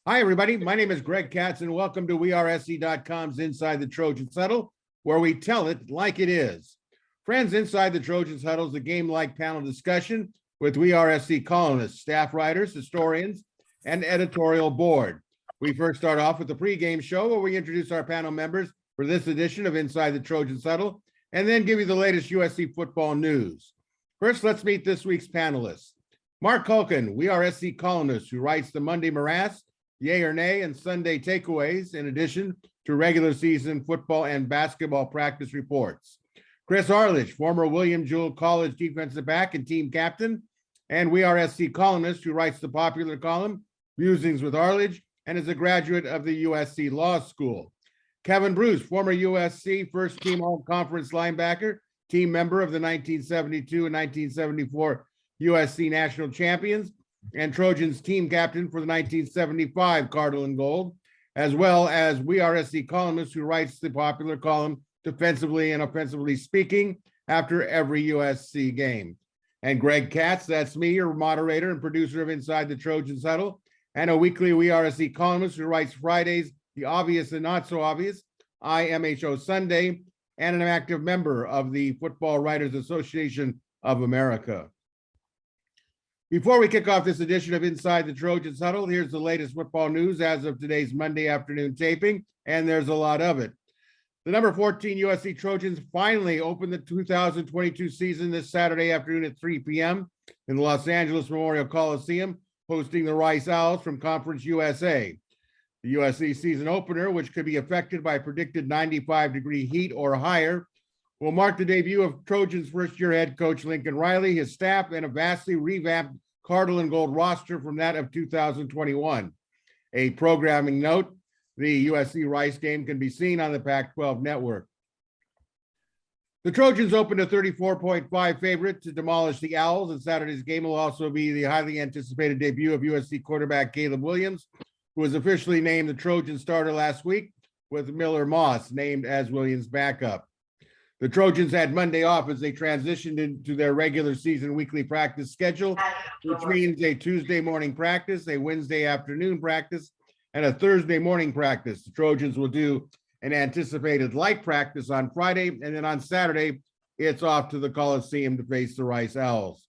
Hi, everybody. My name is Greg Katz, and welcome to WeAreSC.com's Inside the Trojans Huddle, where we tell it like it is. Friends, Inside the Trojans Huddle is a game-like panel discussion with WeAreSC columnists, staff writers, historians, and editorial board. We first start off with the pregame show, where we introduce our panel members for this edition of Inside the Trojans Huddle, and then give you the latest USC football news. First, let's meet this week's panelists. Marc Kulkin, WeAreSC columnist who writes the Monday Morass, Yay or Nay, and Sunday Takeaways, in addition to regular season football and basketball practice reports. Chris Arledge, former William Jewell College defensive back and team captain, and WeAreSC columnist who writes the popular column, Musings with Arledge, and is a graduate of the USC Law School. Kevin Bruce, former USC first-team all-conference linebacker, team member of the 1972 and 1974 USC national champions, and Trojans team captain for the 1975 Cardinal and Gold, as well as WeAreSC columnist who writes the popular column Defensively and Offensively Speaking after every USC game. And Greg Katz, that's me, your moderator and producer of Inside the Trojans Huddle, and a weekly WeAreSC columnist who writes Fridays, The Obvious and Not So Obvious, IMHO Sunday, and an active member of the Football Writers Association of America. Before we kick off this edition of Inside the Trojans Huddle, here's the latest football news as of today's Monday afternoon taping, and there's a lot of it. The number 14 USC Trojans finally opened the 2022 season this Saturday afternoon at 3 p.m. in the Los Angeles Memorial Coliseum, hosting the Rice Owls from Conference USA. The USC season opener, which could be affected by predicted 95-degree heat or higher, will mark the debut of Trojans' first-year head coach Lincoln Riley, his staff, and a vastly revamped Cardinal and Gold roster from that of 2021. A programming note, the USC Rice game can be seen on the Pac-12 network. The Trojans opened a 34.5 favorite to demolish the Owls, and Saturday's game will also be the highly anticipated debut of USC quarterback Caleb Williams, who was officially named the Trojan starter last week, with Miller Moss named as Williams' backup. The Trojans had Monday off as they transitioned into their regular season weekly practice schedule, which means a Tuesday morning practice, a Wednesday afternoon practice, and a Thursday morning practice. The Trojans will do an anticipated light practice on Friday, and then on Saturday, it's off to the Coliseum to face the Rice Owls.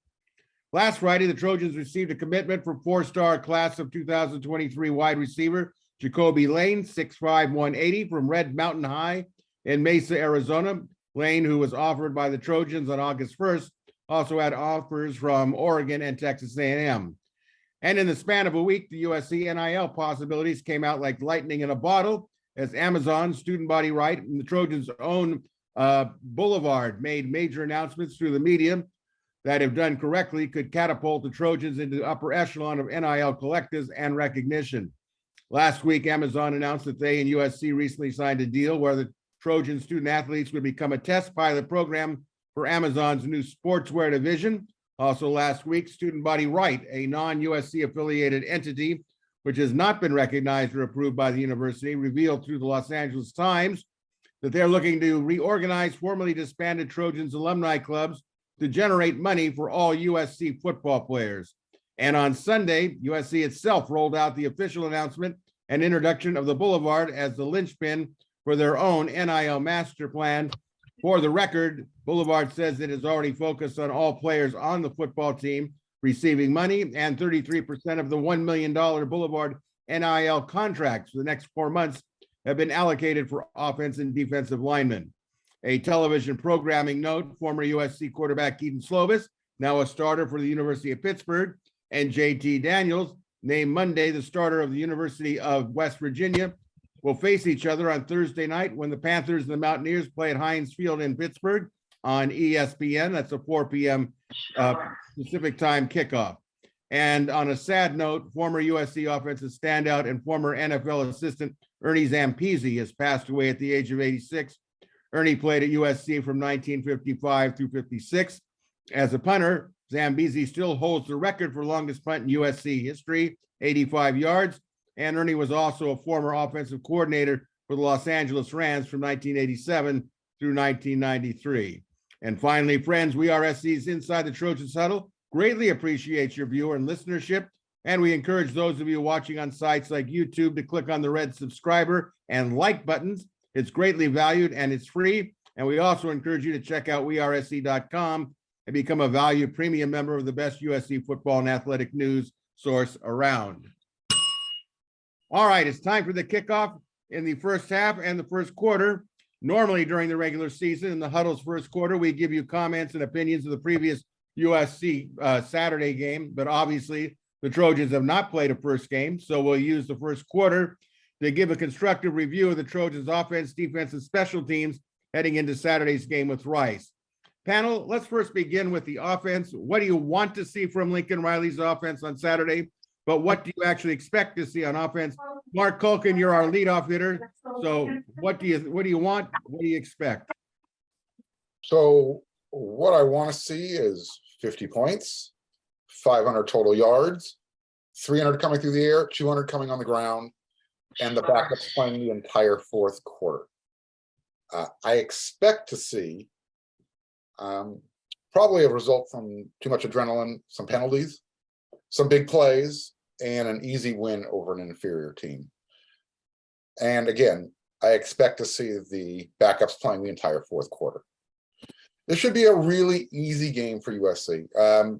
Last Friday, the Trojans received a commitment from four-star class of 2023 wide receiver Jacoby Lane, 6'5", 180 from Red Mountain High in Mesa, Arizona. Lane, who was offered by the Trojans on August 1st, also had offers from Oregon and Texas A&M. And in the span of a week, the USC NIL possibilities came out like lightning in a bottle as Amazon, Student Body Right, and the Trojans' own Boulevard made major announcements through the media that, if done correctly, could catapult the Trojans into the upper echelon of NIL collectives and recognition. Last week, Amazon announced that they and USC recently signed a deal where the Trojan student athletes would become a test pilot program for Amazon's new sportswear division. Also last week, Student Body Right, a non-USC affiliated entity, which has not been recognized or approved by the university, revealed through the Los Angeles Times that they're looking to reorganize formerly disbanded Trojans alumni clubs to generate money for all USC football players. And on Sunday, USC itself rolled out the official announcement and introduction of the Boulevard as the linchpin for their own NIL master plan. For the record, Boulevard says it is already focused on all players on the football team receiving money, and 33% of the $1 million Boulevard NIL contracts for the next 4 months have been allocated for offense and defensive linemen. A television programming note, former USC quarterback Keaton Slovis, now a starter for the University of Pittsburgh, and JT Daniels, named Monday the starter of the University of West Virginia, will face each other on Thursday night when the Panthers and the Mountaineers play at Heinz Field in Pittsburgh on ESPN. That's a 4 p.m. Pacific time kickoff. And on a sad note, former USC offensive standout and former NFL assistant Ernie Zampese has passed away at the age of 86. Ernie played at USC from 1955 through 56. As a punter, Zambezi still holds the record for longest punt in USC history, 85 yards. And Ernie was also a former offensive coordinator for the Los Angeles Rams from 1987 through 1993. And finally, friends, WeAreSC's Inside the Trojans Huddle greatly appreciates your viewer and listenership And we encourage those of you watching on sites like YouTube to click on the red subscriber and like buttons. It's greatly valued and it's free. And we also encourage you to check out wearesc.com and become a valued premium member of the best USC football and athletic news source around. All right, it's time for the kickoff in the first half and the first quarter. Normally during the regular season in the Huddle's first quarter, we give you comments and opinions of the previous USC Saturday game, but obviously the Trojans have not played a first game, so we'll use the first quarter to give a constructive review of the Trojans' offense, defense, and special teams heading into Saturday's game with Rice. Panel, let's first begin with the offense. What do you want to see from Lincoln Riley's offense on Saturday? But what do you actually expect to see on offense? Marc Kulkin, you're our leadoff hitter. So what do you want? What do you expect? So what I want to see is 50 points, 500 total yards, 300 coming through the air, 200 coming on the ground, and the backups playing the entire fourth quarter. I expect to see probably a result from too much adrenaline, some penalties, some big plays, and an easy win over an inferior team. And again, I expect to see the backups playing the entire fourth quarter. This should be a really easy game for USC.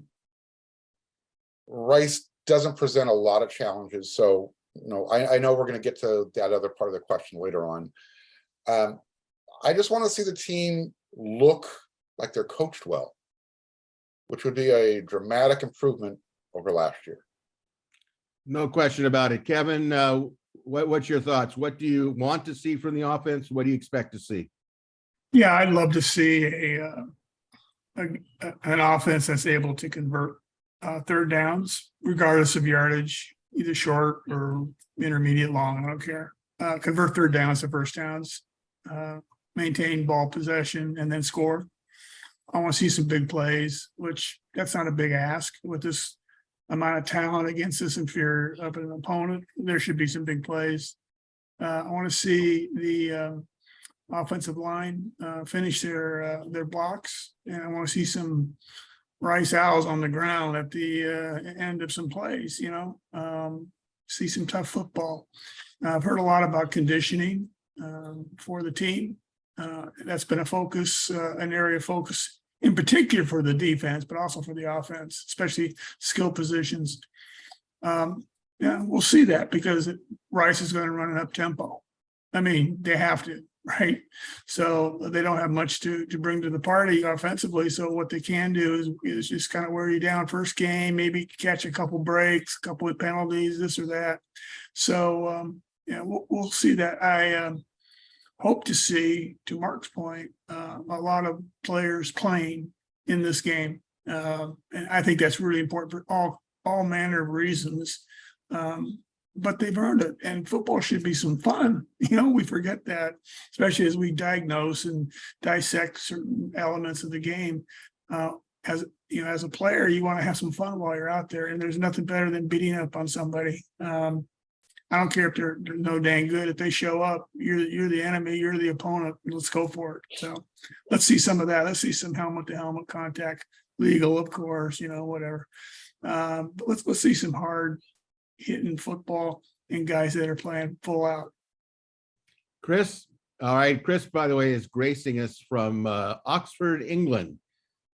Rice doesn't present a lot of challenges, so I know we're going to get to that other part of the question later on. I just want to see the team look like they're coached well, which would be a dramatic improvement over last year. No question about it. Kevin, what's your thoughts? What do you want to see from the offense? What do you expect to see? Yeah, I'd love to see an offense that's able to convert third downs, regardless of yardage, either short or intermediate, long, I don't care. Convert third downs to first downs, maintain ball possession, and then score. I want to see some big plays, which that's not a big ask with this amount of talent against this inferior of an opponent. There should be some big plays. I want to see the offensive line finish their blocks, and I want to see some Rice Owls on the ground at the end of some plays. See some tough football. I've heard a lot about conditioning for the team. That's been a focus, an area of focus in particular for the defense, but also for the offense, especially skill positions. Yeah, we'll see that because Rice is going to run an up tempo. I mean, they have to, right? So they don't have much to bring to the party offensively. So what they can do is just kind of wear you down first game, maybe catch a couple breaks, a couple of penalties, this or that. So yeah, we'll see that. I hope to see, to Mark's point, a lot of players playing in this game, and I think that's really important for all manner of reasons. But they've earned it, and football should be some fun. We forget that, especially as we diagnose and dissect certain elements of the game. As a player, you want to have some fun while you're out there, and there's nothing better than beating up on somebody. I don't care if they're no dang good. If they show up, you're the enemy, you're the opponent. Let's go for it. So let's see some of that. Let's see some helmet-to-helmet contact, legal, of course, whatever. But let's see some hard hitting football and guys that are playing full out. Chris, all right. Chris, by the way, is gracing us from Oxford, England.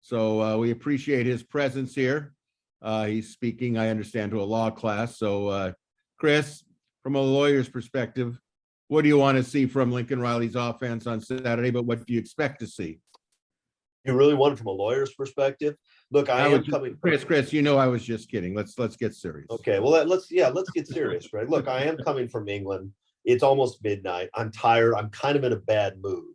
So we appreciate his presence here. He's speaking, I understand, to a law class. So Chris, from a lawyer's perspective, what do you want to see from Lincoln Riley's offense on Saturday, but what do you expect to see? You really want it from a lawyer's perspective? Look, I am coming. Chris, I was just kidding. Let's get serious. Okay, well, let's get serious, Greg. Look, I am coming from England. It's almost midnight. I'm tired. I'm kind of in a bad mood.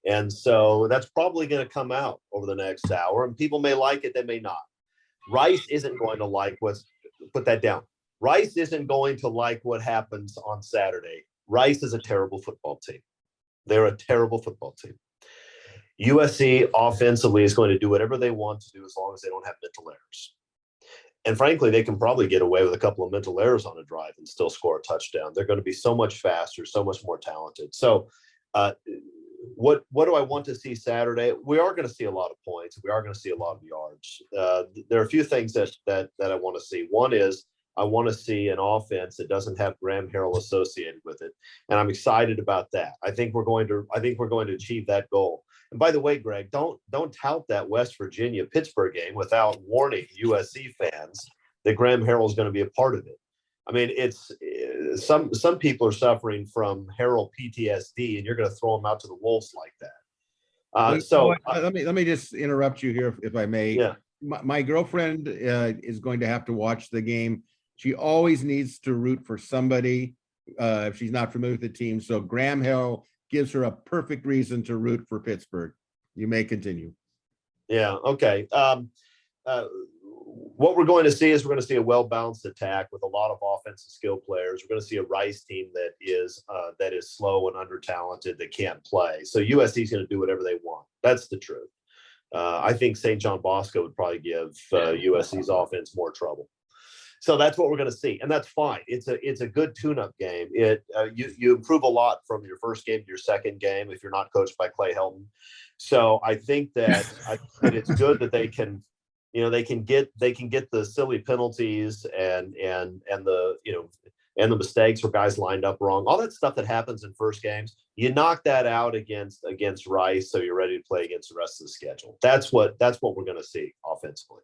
And so that's probably going to come out over the next hour, and people may like it, they may not. Rice isn't going to like put that down. Rice isn't going to like what happens on Saturday. Rice is a terrible football team. They're a terrible football team. USC offensively is going to do whatever they want to do as long as they don't have mental errors. And frankly, they can probably get away with a couple of mental errors on a drive and still score a touchdown. They're going to be so much faster, so much more talented. So what do I want to see Saturday? We are going to see a lot of points. We are going to see a lot of yards. There are a few things that I want to see. One is I want to see an offense that doesn't have Graham Harrell associated with it, and I'm excited about that. I think we're going to achieve that goal. And by the way, Greg, don't tout that West Virginia Pittsburgh game without warning USC fans that Graham Harrell is going to be a part of it. I mean, it's some people are suffering from Harrell PTSD, and you're going to throw them out to the wolves like that. Let me just interrupt you here, if I may. Yeah. My girlfriend is going to have to watch the game. She always needs to root for somebody if she's not familiar with the team. So Graham Harrell gives her a perfect reason to root for Pittsburgh. You may continue. Yeah. Okay. What we're going to see is a well-balanced attack with a lot of offensive skill players. We're going to see a Rice team that is slow and under-talented, that can't play. So USC is going to do whatever they want. That's the truth. I think St. John Bosco would probably give USC's offense more trouble. So that's what we're going to see, and that's fine. It's a good tune-up game. You improve a lot from your first game to your second game if you're not coached by Clay Helton. So I think that it's good that they can get the silly penalties and the mistakes where guys lined up wrong. All that stuff that happens in first games, you knock that out against Rice, so you're ready to play against the rest of the schedule. That's what we're going to see offensively.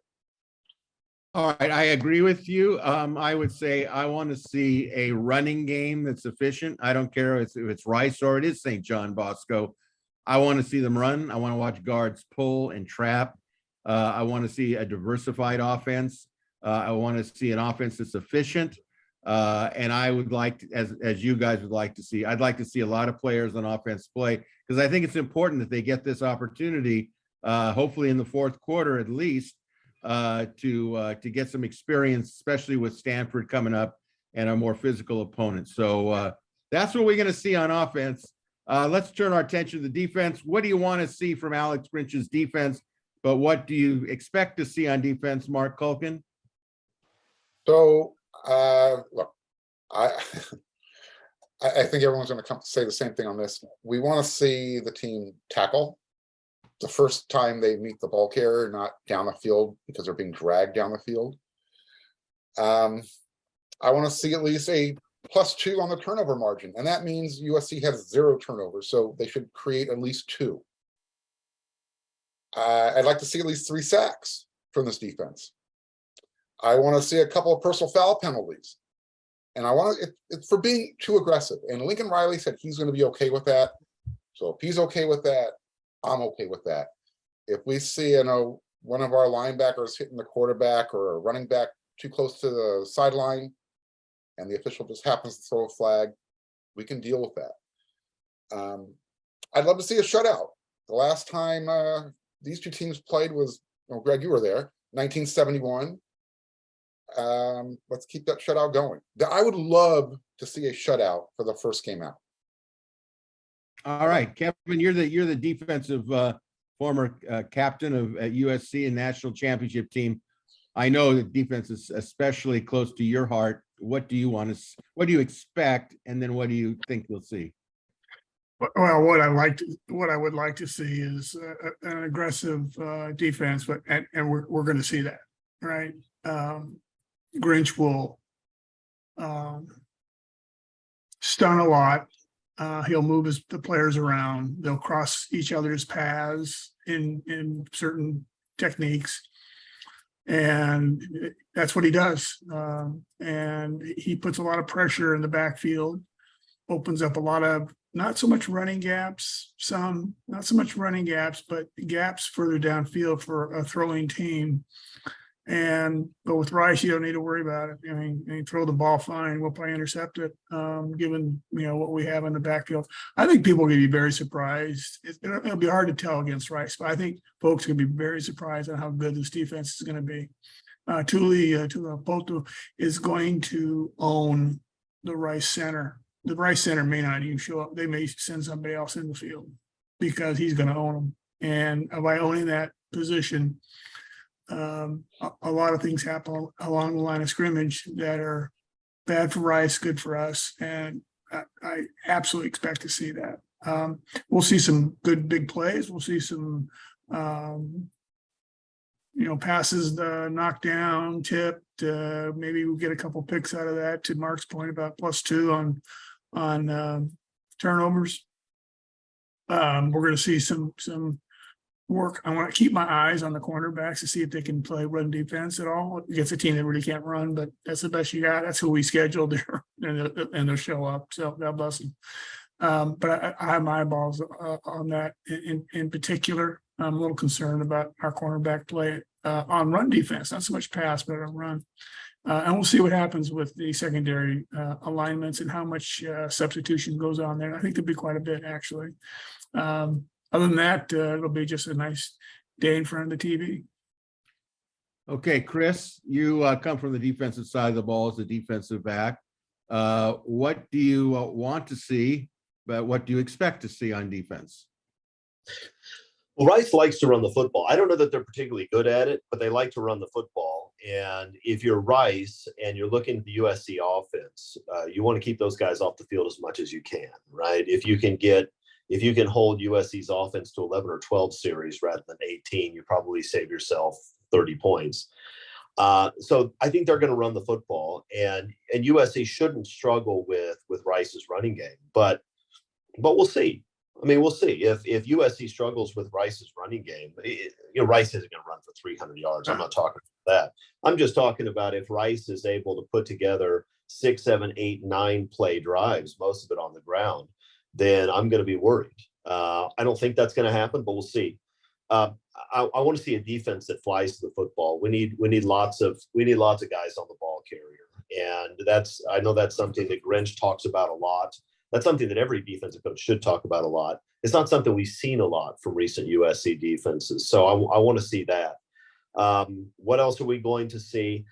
All right, I agree with you. I would say I want to see a running game that's efficient. I don't care if it's Rice or it is St. John Bosco. I want to see them run. I want to watch guards pull and trap. I want to see a diversified offense. I want to see an offense that's efficient. And I would like to, as you guys would like to see, I'd like to see a lot of players on offense play, because I think it's important that they get this opportunity, hopefully in the fourth quarter at least, to get some experience, especially with Stanford coming up and a more physical opponent. So that's what we're going to see on offense. Let's turn our attention to the defense. What do you want to see from Alex Grinch's defense? But what do you expect to see on defense, Marc Kulkin? So, look, I think everyone's going to come say the same thing on this. We want to see the team tackle the first time they meet the ball carrier, not down the field because they're being dragged down the field. I want to see at least a +2 on the turnover margin, and that means USC has 0 turnovers, so they should create at least 2. I'd like to see at least 3 sacks from this defense. I want to see a couple of personal foul penalties, and I want it's for being too aggressive. And Lincoln Riley said he's going to be okay with that. So if he's okay with that, I'm okay with that. If we see, one of our linebackers hitting the quarterback or a running back too close to the sideline, and the official just happens to throw a flag, we can deal with that. I'd love to see a shutout. The last time these two teams played was, Greg, you were there, 1971. Let's keep that shutout going. I would love to see a shutout for the first game out. All right, Kevin, you're the defensive former captain of USC and national championship team. I know that defense is especially close to your heart. What do you expect, and then what do you think you'll see? Well, what I would like to see is an aggressive defense, and we're going to see that, right? Grinch will stun a lot. He'll move the players around. They'll cross each other's paths in certain techniques, and that's what he does. And he puts a lot of pressure in the backfield, opens up a lot of not so much running gaps, but gaps further downfield for a throwing team. But with Rice, you don't need to worry about it. I mean, throw the ball fine. We'll probably intercept it, given what we have in the backfield. I think people are going to be very surprised. It'll be hard to tell against Rice, but I think folks are going to be very surprised on how good this defense is going to be. Tulipotu is going to own the Rice center. The Rice center may not even show up. They may send somebody else in the field because he's going to own them. And by owning that position, a lot of things happen along the line of scrimmage that are bad for Rice, good for us, and I absolutely expect to see that. We'll see some good big plays. We'll see some passes the knockdown, tipped, maybe we'll get a couple picks out of that, to Mark's point about +2 on turnovers. We're going to see some work. I want to keep my eyes on the cornerbacks to see if they can play run defense at all against a team that really can't run, but that's the best you got. That's who we scheduled there, and they'll show up. So God bless them. But I have my eyeballs on that in particular. I'm a little concerned about our cornerback play on run defense, not so much pass, but on run. And we'll see what happens with the secondary alignments and how much substitution goes on there. I think there'll be quite a bit, actually. Other than that, it'll be just a nice day in front of the TV. Okay, Chris, you come from the defensive side of the ball as a defensive back. What do you want to see, but what do you expect to see on defense? Well, Rice likes to run the football. I don't know that they're particularly good at it, but they like to run the football. And if you're Rice and you're looking at the USC offense, you want to keep those guys off the field as much as you can, right? If you can hold USC's offense to 11 or 12 series rather than 18, you probably save yourself 30 points. So I think they're going to run the football, and USC shouldn't struggle with Rice's running game, but we'll see. I mean, we'll see if USC struggles with Rice's running game. Rice isn't going to run for 300 yards. I'm not talking about that. I'm just talking about if Rice is able to put together 6, 7, 8, 9 play drives, most of it on the ground, then I'm going to be worried. I don't think that's going to happen, but we'll see. I want to see a defense that flies to the football. We need lots of guys on the ball carrier, and I know that's something that Grinch talks about a lot. That's something that every defensive coach should talk about a lot. It's not something we've seen a lot from recent USC defenses, so I want to see that. What else are we going to see?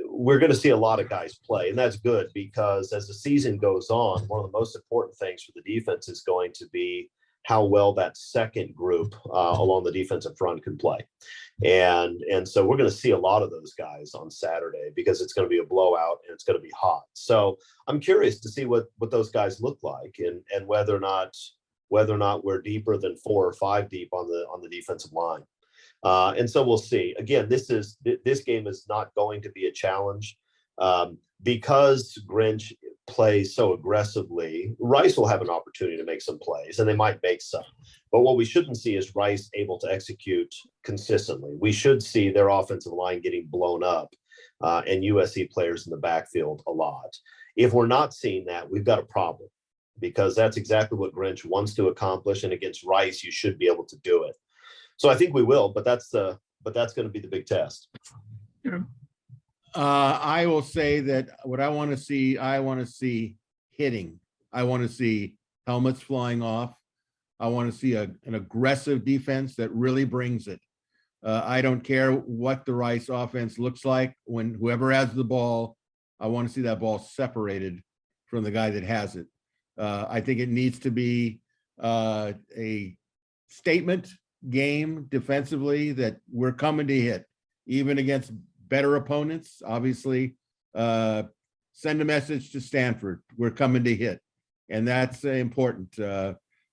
We're going to see a lot of guys play, and that's good, because as the season goes on, one of the most important things for the defense is going to be how well that second group along the defensive front can play. And so we're going to see a lot of those guys on Saturday, because it's going to be a blowout and it's going to be hot. So I'm curious to see what those guys look like, and whether or not we're deeper than 4 or 5 deep on the defensive line. And so we'll see. Again, this game is not going to be a challenge because Grinch plays so aggressively. Rice will have an opportunity to make some plays, and they might make some. But what we shouldn't see is Rice able to execute consistently. We should see their offensive line getting blown up and USC players in the backfield a lot. If we're not seeing that, we've got a problem, because that's exactly what Grinch wants to accomplish. And against Rice, you should be able to do it. So I think we will, but that's going to be the big test. Yeah. I will say that what I want to see hitting. I want to see helmets flying off. I want to see an aggressive defense that really brings it. I don't care what the Rice offense looks like. When whoever has the ball, I want to see that ball separated from the guy that has it. I think it needs to be a statement game defensively that we're coming to hit, even against better opponents. Obviously, send a message to Stanford, we're coming to hit, and that's important.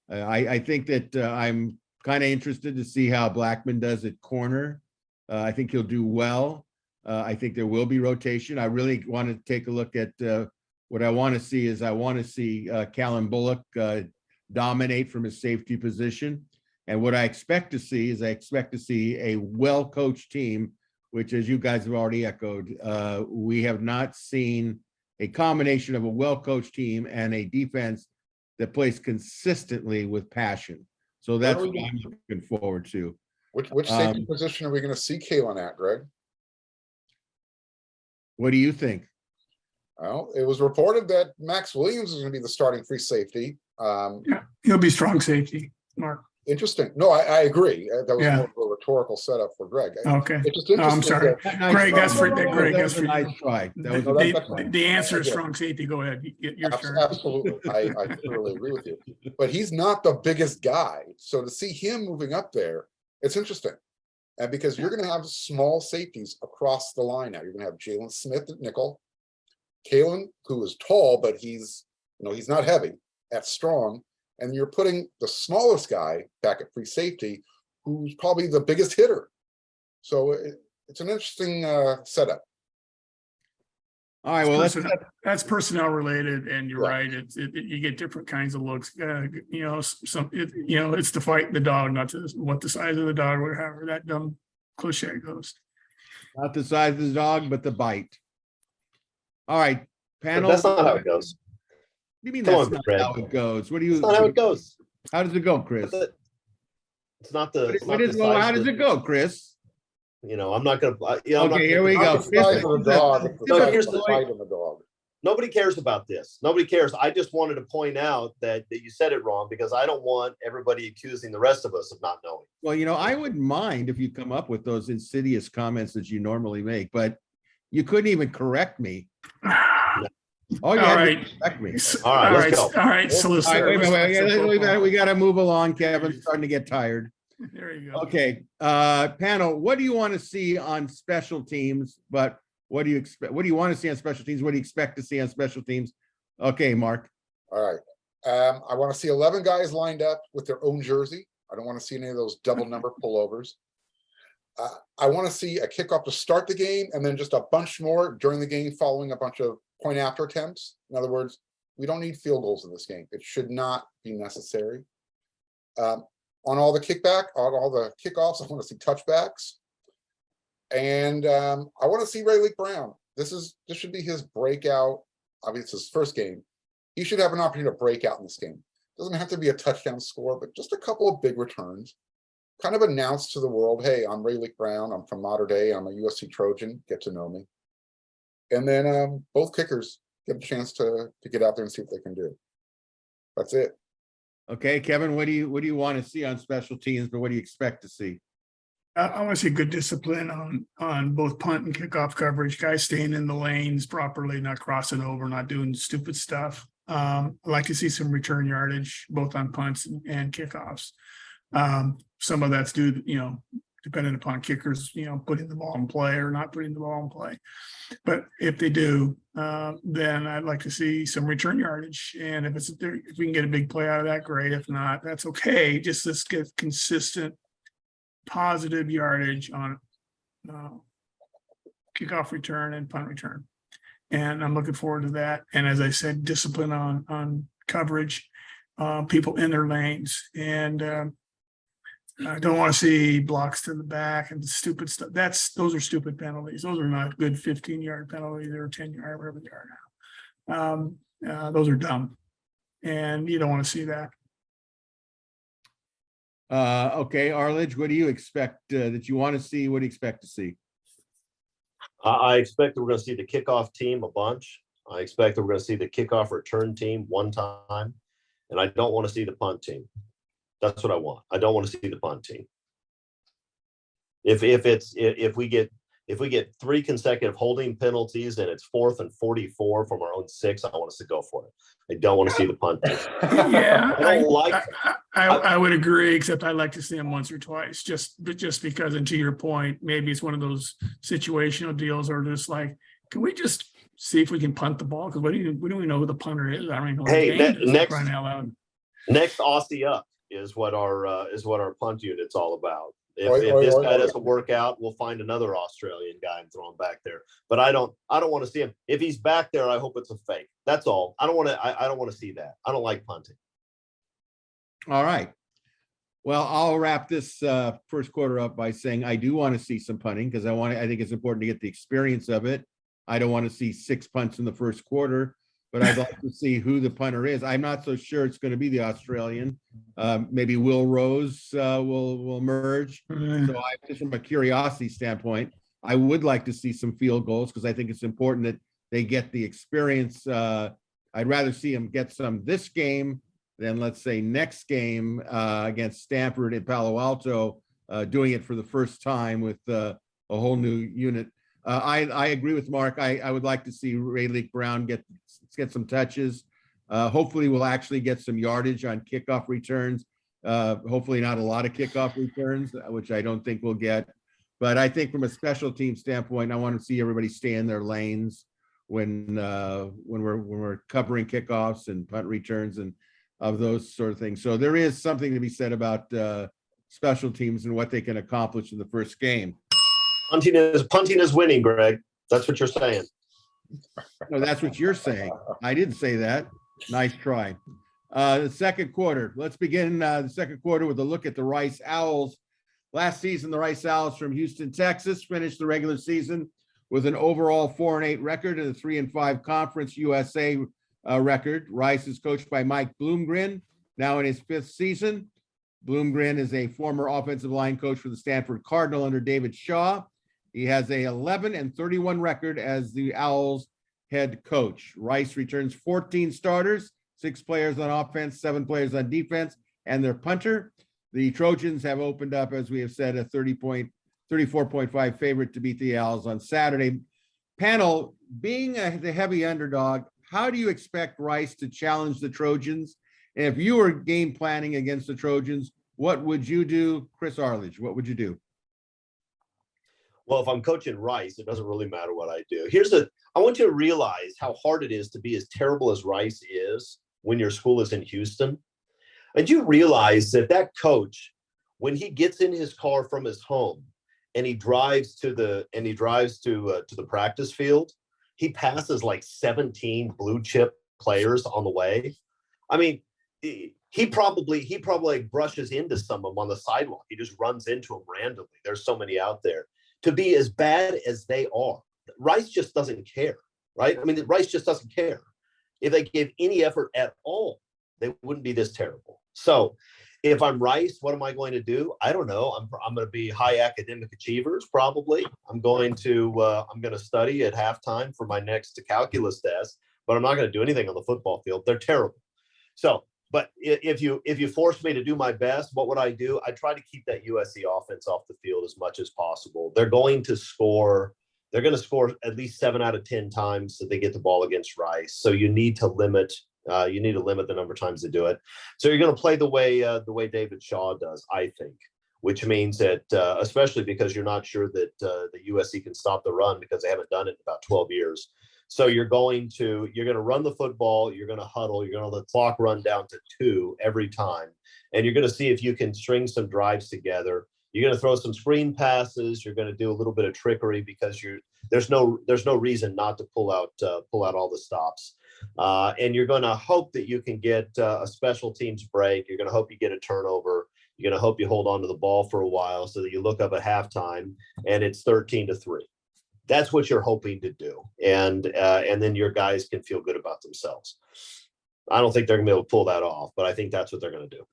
I think that I'm kind of interested to see how Blackman does at corner. I think he'll do well. I think there will be rotation. I really want to take a look at what I want to see is I want to see Callum Bullock dominate from his safety position. And what I expect to see is a well-coached team, which, as you guys have already echoed, we have not seen a combination of a well-coached team and a defense that plays consistently with passion. So that's what I'm looking forward to. Which safety position are we going to see Kalen at, Greg? What do you think? Well, it was reported that Max Williams is going to be the starting free safety. Yeah, he'll be strong safety, Mark. Interesting. No, I agree. That was more of a rhetorical setup for Greg. Okay. It's just No, I'm sorry. Greg, that's for Greg. That was a nice try. The answer is strong safety. Go ahead. Your turn. Absolutely. I totally agree with you. But he's not the biggest guy. So to see him moving up there, it's interesting. And because you're going to have small safeties across the line now. You're going to have Jalen Smith at nickel, Kalen, who is tall, but he's not heavy, at strong. And you're putting the smallest guy back at free safety, who's probably the biggest hitter. So it's an interesting setup. All right, well, That's personnel related, and you're Yeah. right. You get different kinds of looks. It's to fight the dog, not to what the size of the dog, or however that dumb cliche goes. not the size of the dog, but the bite. All right, But panel. that's not how it goes. What do you mean Come that's on, not Fred. how it goes? What do you? That's not how it goes. How does it go, Chris? It's not the. It's What not is, the well, size how of does the- it go, Chris? You know, I'm not gonna. You know, I'm not Okay, gonna- here we go. Not the size of the dog, it's the No, size here's of the the- bite of the dog. Nobody cares about this. Nobody cares. I just wanted to point out that you said it wrong, because I don't want everybody accusing the rest of us of not knowing. Well, I wouldn't mind if you come up with those insidious comments that you normally make, but you couldn't even correct me. Oh, All yeah, right. correct me. All right, let's go. All right, All solicitor. right, wait a let's- minute, we gotta move along, Kevin. Starting to get tired. There you go. Okay, panel, what do you want to see on special teams? But what do you expect? What do you want to see on special teams? What do you expect to see on special teams? Okay, Mark. All right. I want to see 11 guys lined up with their own jersey. I don't want to see any of those double number pullovers. I want to see a kickoff to start the game, and then just a bunch more during the game following a bunch of point after attempts. In other words, we don't need field goals in this game. It should not be necessary. On all the kickoffs, I want to see touchbacks. And I want to see Rayleigh Brown. This should be his breakout. Obviously, it's his first game. He should have an opportunity to break out in this game. Doesn't have to be a touchdown score, but just a couple of big returns. Kind of announce to the world, hey, I'm Rayleigh Brown. I'm from Mater Dei. I'm a USC Trojan. Get to know me. And then both kickers get a chance to get out there and see what they can do. That's it. Okay, Kevin, what do you want to see on special teams, but what do you expect to see? I want to see good discipline on both punt and kickoff coverage, guys staying in the lanes properly, not crossing over, not doing stupid stuff. I'd like to see some return yardage, both on punts and kickoffs. Some of that's due, depending upon kickers, putting the ball in play or not putting the ball in play. But if they do, then I'd like to see some return yardage. And if we can get a big play out of that, great. If not, that's okay. Just let's get consistent positive yardage on kickoff return and punt return. And I'm looking forward to that. And as I said, discipline on coverage, people in their lanes. And I don't want to see blocks to the back and stupid stuff. Those are stupid penalties. Those are not good 15-yard penalties or 10-yard, whatever they are now. Those are dumb. And you don't want to see that. Okay, Arledge, what do you expect that you want to see? What do you expect to see? I expect that we're going to see the kickoff team a bunch. I expect that we're going to see the kickoff return team one time, and I don't want to see the punt team. That's what I want. I don't want to see the punt team. If we get 3 consecutive holding penalties and it's 4th and 44 from our own 6, I want us to go for it. I don't want to see the punt team. Yeah, I don't like. I would agree, except I'd like to see them once or twice, just because, and to your point, maybe it's one of those situational deals, or just like, can we just see if we can punt the ball? Because we don't even know who the punter is. I don't even know. Hey, next, crying out loud. Next Aussie up is what our punt unit's all about. If this guy doesn't work out, we'll find another Australian guy and throw him back there. But I don't want to see him. If he's back there, I hope it's a fake. That's all. I don't want to see that. I don't like punting. All right. Well, I'll wrap this first quarter up by saying I do want to see some punting because I think it's important to get the experience of it. I don't want to see 6 punts in the first quarter, but I'd like to see who the punter is. I'm not so sure it's going to be the Australian. Maybe Will Rose will emerge. So just from a curiosity standpoint, I would like to see some field goals because I think it's important that they get the experience. I'd rather see them get some this game than, let's say, next game against Stanford in Palo Alto, doing it for the first time with a whole new unit. I agree with Mark. I would like to see Rayleigh Brown get some touches. Hopefully we'll actually get some yardage on kickoff returns. Hopefully not a lot of kickoff returns, which I don't think we'll get. But I think from a special team standpoint, I want to see everybody stay in their lanes when we're covering kickoffs and punt returns and of those sort of things. So there is something to be said about special teams and what they can accomplish in the first game. Punting is winning, Greg. That's what you're saying. No, that's what you're saying. I didn't say that. Nice try. The second quarter. Let's begin the second quarter with a look at the Rice Owls. Last season, the Rice Owls from Houston, Texas, finished the regular season with an overall 4-8 record and a 3-5 Conference USA record. Rice is coached by Mike Bloomgren, now in his 5th season. Bloomgren is a former offensive line coach for the Stanford Cardinal under David Shaw. He has a 11-31 record as the Owls head coach. Rice returns 14 starters, 6 players on offense, 7 players on defense, and their punter. The Trojans have opened up, as we have said, a 34.5 favorite to beat the Owls on Saturday. Panel, being the heavy underdog, how do you expect Rice to challenge the Trojans? And if you were game planning against the Trojans, what would you do? Chris Arledge, what would you do? Well, if I'm coaching Rice, it doesn't really matter what I do. I want you to realize how hard it is to be as terrible as Rice is when your school is in Houston. And you realize that coach, when he gets in his car from his home and he drives to the practice field, he passes like 17 blue chip players on the way. I mean, he probably like brushes into some of them on the sidewalk. He just runs into them randomly. There's so many out there. To be as bad as they are, Rice just doesn't care, right? I mean, Rice just doesn't care. If they gave any effort at all, they wouldn't be this terrible. So if I'm Rice, what am I going to do? I don't know. I'm going to be high academic achievers, probably. I'm going to study at halftime for my next calculus test, but I'm not going to do anything on the football field. They're terrible. So, but if you force me to do my best, what would I do? I try to keep that USC offense off the field as much as possible. They're going to score at least 7 out of 10 times that they get the ball against Rice. So you need to limit the number of times they do it. So you're going to play the way David Shaw does, I think, which means that especially because you're not sure that the USC can stop the run because they haven't done it in about 12 years. So you're going to run the football, you're going to huddle, you're going to let the clock run down to 2 every time. And you're going to see if you can string some drives together. You're going to throw some screen passes. You're going to do a little bit of trickery because there's no reason not to pull out all the stops. And you're going to hope that you can get a special teams break. You're going to hope you get a turnover. You're going to hope you hold on to the ball for a while so that you look up at halftime and it's 13-3. That's what you're hoping to do. And then your guys can feel good about themselves. I don't think they're going to be able to pull that off, but I think that's what they're going to do.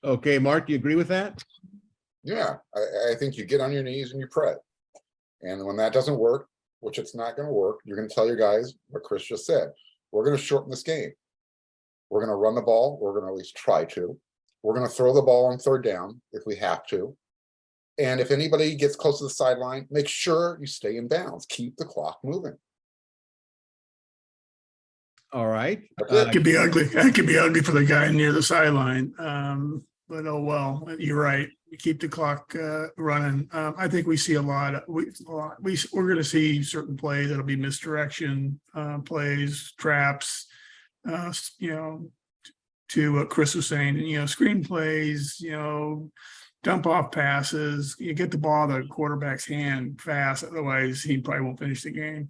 Okay, Mark, do you agree with that? Yeah, I think you get on your knees and you pray. And when that doesn't work, which it's not going to work, you're going to tell your guys what Chris just said. We're going to shorten this game. We're going to run the ball. We're going to at least try to. We're going to throw the ball on 3rd down if we have to. And if anybody gets close to the sideline, make sure you stay in bounds. Keep the clock moving. All right. It could be ugly. It could be ugly for the guy near the sideline. But oh well, you're right. We keep the clock running. I think we see we're going to see certain plays that'll be misdirection plays, traps. To what Chris was saying, screen plays. Dump off passes. You get the ball in the quarterback's hand fast, otherwise he probably won't finish the game.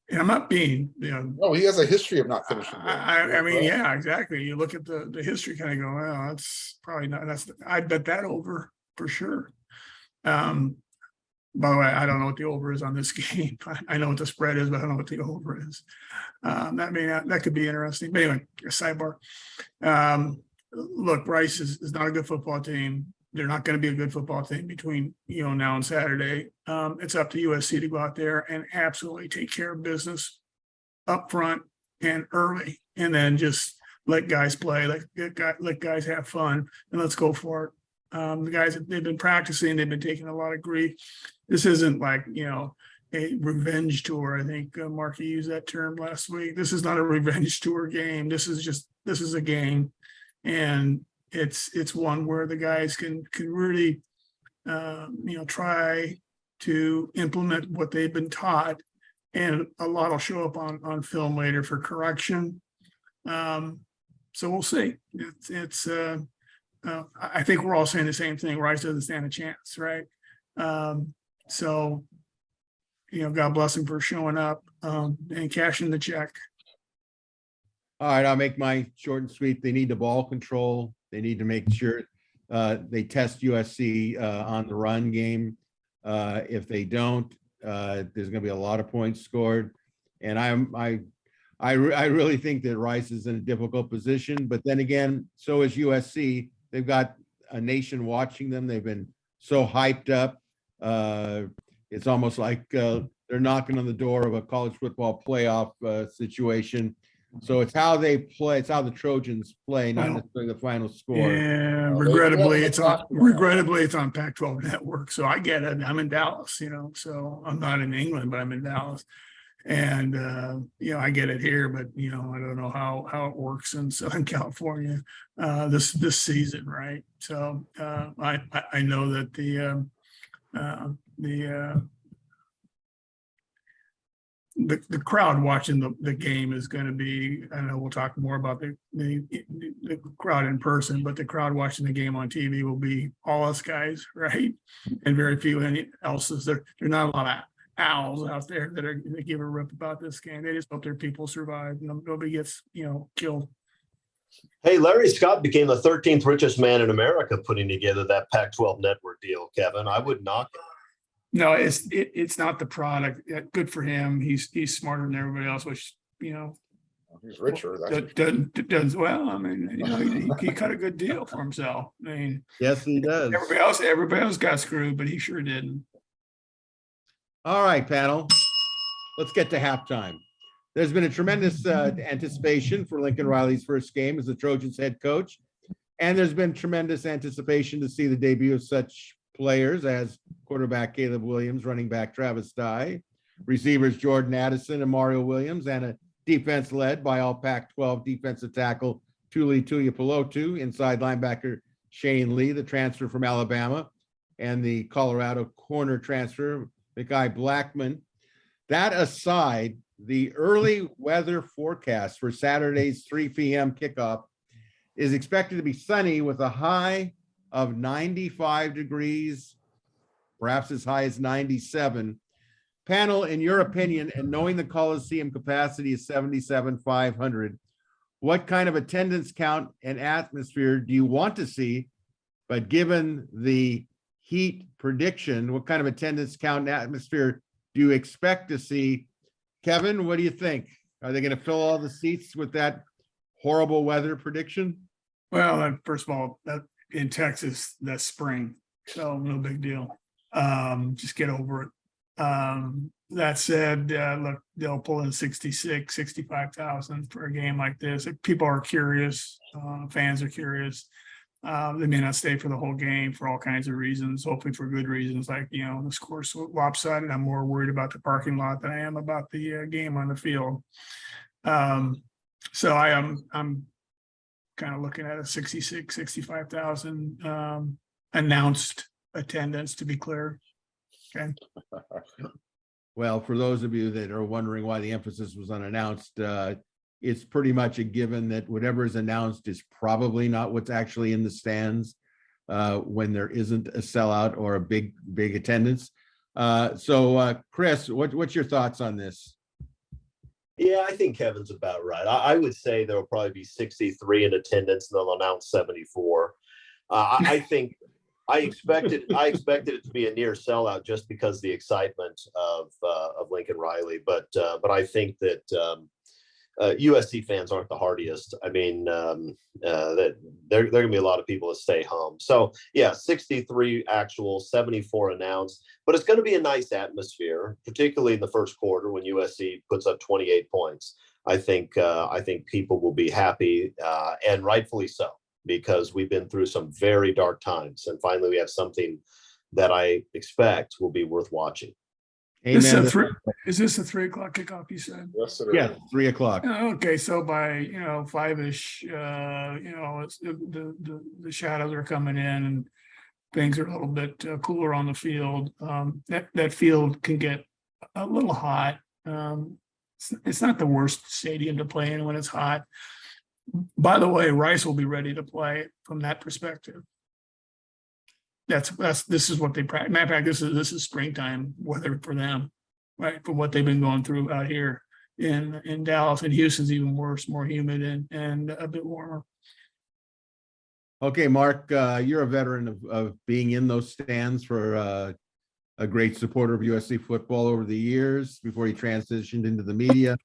And I'm not being, No, he has a history of not finishing. I mean, yeah, exactly. You look at the history, kind of go, well, that's probably not. I'd bet that over for sure. By the way, I don't know what the over is on this game. I know what the spread is, but I don't know what the over is. That could be interesting. But anyway, a sidebar. Look, Rice is not a good football team. They're not going to be a good football team between now and Saturday. It's up to USC to go out there and absolutely take care of business up front and early, and then just let guys play, let guys have fun, and let's go for it. The guys, they've been practicing, they've been taking a lot of grief. This isn't like a revenge tour. I think Marky used that term last week. This is not a revenge tour game. This is a game, and it's one where the guys can really try to implement what they've been taught, and a lot will show up on film later for correction. So we'll see. I think we're all saying the same thing. Rice doesn't stand a chance, right? So, God bless him for showing up and cashing the check. All right, I'll make my short and sweet. They need the ball control. They need to make sure they test USC on the run game. If they don't, there's going to be a lot of points scored. And I really think that Rice is in a difficult position. But then again, so is USC. They've got a nation watching them. They've been so hyped up. It's almost like they're knocking on the door of a college football playoff situation. So it's how they play. It's how the Trojans play, not necessarily the final score. Yeah, Well, regrettably, they it's talked on about Pac-12 network. So I get it. I'm in Dallas, so I'm not in England, but I'm in Dallas. And I get it here, but I don't know how it works in Southern California this season, right? So I know that the crowd watching the game is going to be, I know we'll talk more about the crowd in person, but the crowd watching the game on TV will be all us guys, right? And very few else's. There are not a lot of owls out there that give a rip about this game. They just hope their people survive. Nobody gets, killed. Hey, Larry Scott became the 13th richest man in America putting together that Pac-12 network deal, Kevin. I would knock it. No, it's not the product. Good for him. He's smarter than everybody else, which he's richer. Does well. I mean, he cut a good deal for himself. I mean, Yes, he does. Everybody else got screwed, but he sure didn't. All right, panel. Let's get to halftime. There's been a tremendous anticipation for Lincoln Riley's first game as the Trojans head coach. And there's been tremendous anticipation to see the debut of such players as quarterback Caleb Williams, running back Travis Dye, receivers Jordan Addison and Mario Williams, and a defense led by all Pac-12 defensive tackle Tuli Tuipulotu, inside linebacker Shane Lee, the transfer from Alabama, and the Colorado corner transfer Mekhi Blackman. That aside, the early weather forecast for Saturday's 3 p.m. kickoff is expected to be sunny with a high of 95 degrees, perhaps as high as 97. Panel, in your opinion, and knowing the Coliseum capacity is 77,500, what kind of attendance count and atmosphere do you want to see? But given the heat prediction, what kind of attendance count and atmosphere do you expect to see? Kevin, what do you think? Are they going to fill all the seats with that horrible weather prediction? Well, first of all, that in Texas, that's spring, so no big deal. Just get over it. That said, look, they'll pull in 65,000 for a game like this. People are curious, fans are curious. They may not stay for the whole game for all kinds of reasons, hopefully for good reasons, like, the score's lopsided. I'm more worried about the parking lot than I am about the game on the field. So I'm kind of looking at a 65,000 announced attendance, to be clear. Okay. Well, for those of you that are wondering why the emphasis was on announced, it's pretty much a given that whatever is announced is probably not what's actually in the stands when there isn't a sellout or a big attendance. So Chris, what's your thoughts on this? Yeah, I think Kevin's about right. I would say there will probably be 63 in attendance, and they'll announce 74. I expected it to be a near sellout just because the excitement of Lincoln Riley, but I think that USC fans aren't the hardiest. I mean, that there are going to be a lot of people that stay home. So yeah, 63 actual, 74 announced, but it's going to be a nice atmosphere, particularly in the first quarter when USC puts up 28 points. I think people will be happy, and rightfully so, because we've been through some very dark times, and finally we have something that I expect will be worth watching. Amen. Is this a 3 o'clock kickoff, you said? Yes, Yeah, 3 o'clock. Okay, so by 5-ish, it's the shadows are coming in and things are a little bit cooler on the field. That field can get a little hot. It's not the worst stadium to play in when it's hot. By the way, Rice will be ready to play from that perspective. this is what they practice. Matter of fact, this is springtime weather for them, right? For what they've been going through out here in Dallas, and Houston's even worse, more humid and a bit warmer. Okay, Mark, you're a veteran of being in those stands for a great supporter of USC football over the years before you transitioned into the media.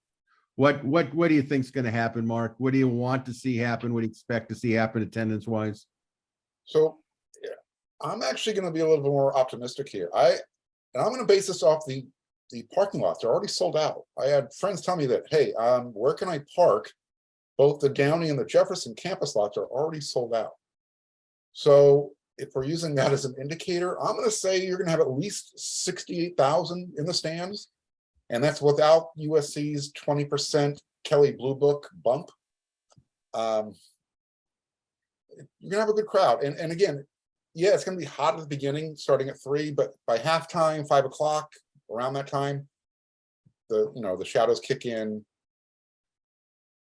What do you think is going to happen, Mark? What do you want to see happen? What do you expect to see happen attendance-wise? So yeah, I'm actually going to be a little bit more optimistic here. I'm going to base this off the parking lots. They're already sold out. I had friends tell me that, hey, where can I park? Both the Downey and the Jefferson campus lots are already sold out. So if we're using that as an indicator, I'm going to say you're going to have at least 68,000 in the stands. And that's without USC's 20% Kelly Blue Book bump. You're gonna have a good crowd. And again, yeah, it's gonna be hot at the beginning, starting at 3, but by halftime, 5 o'clock, around that time, the shadows kick in.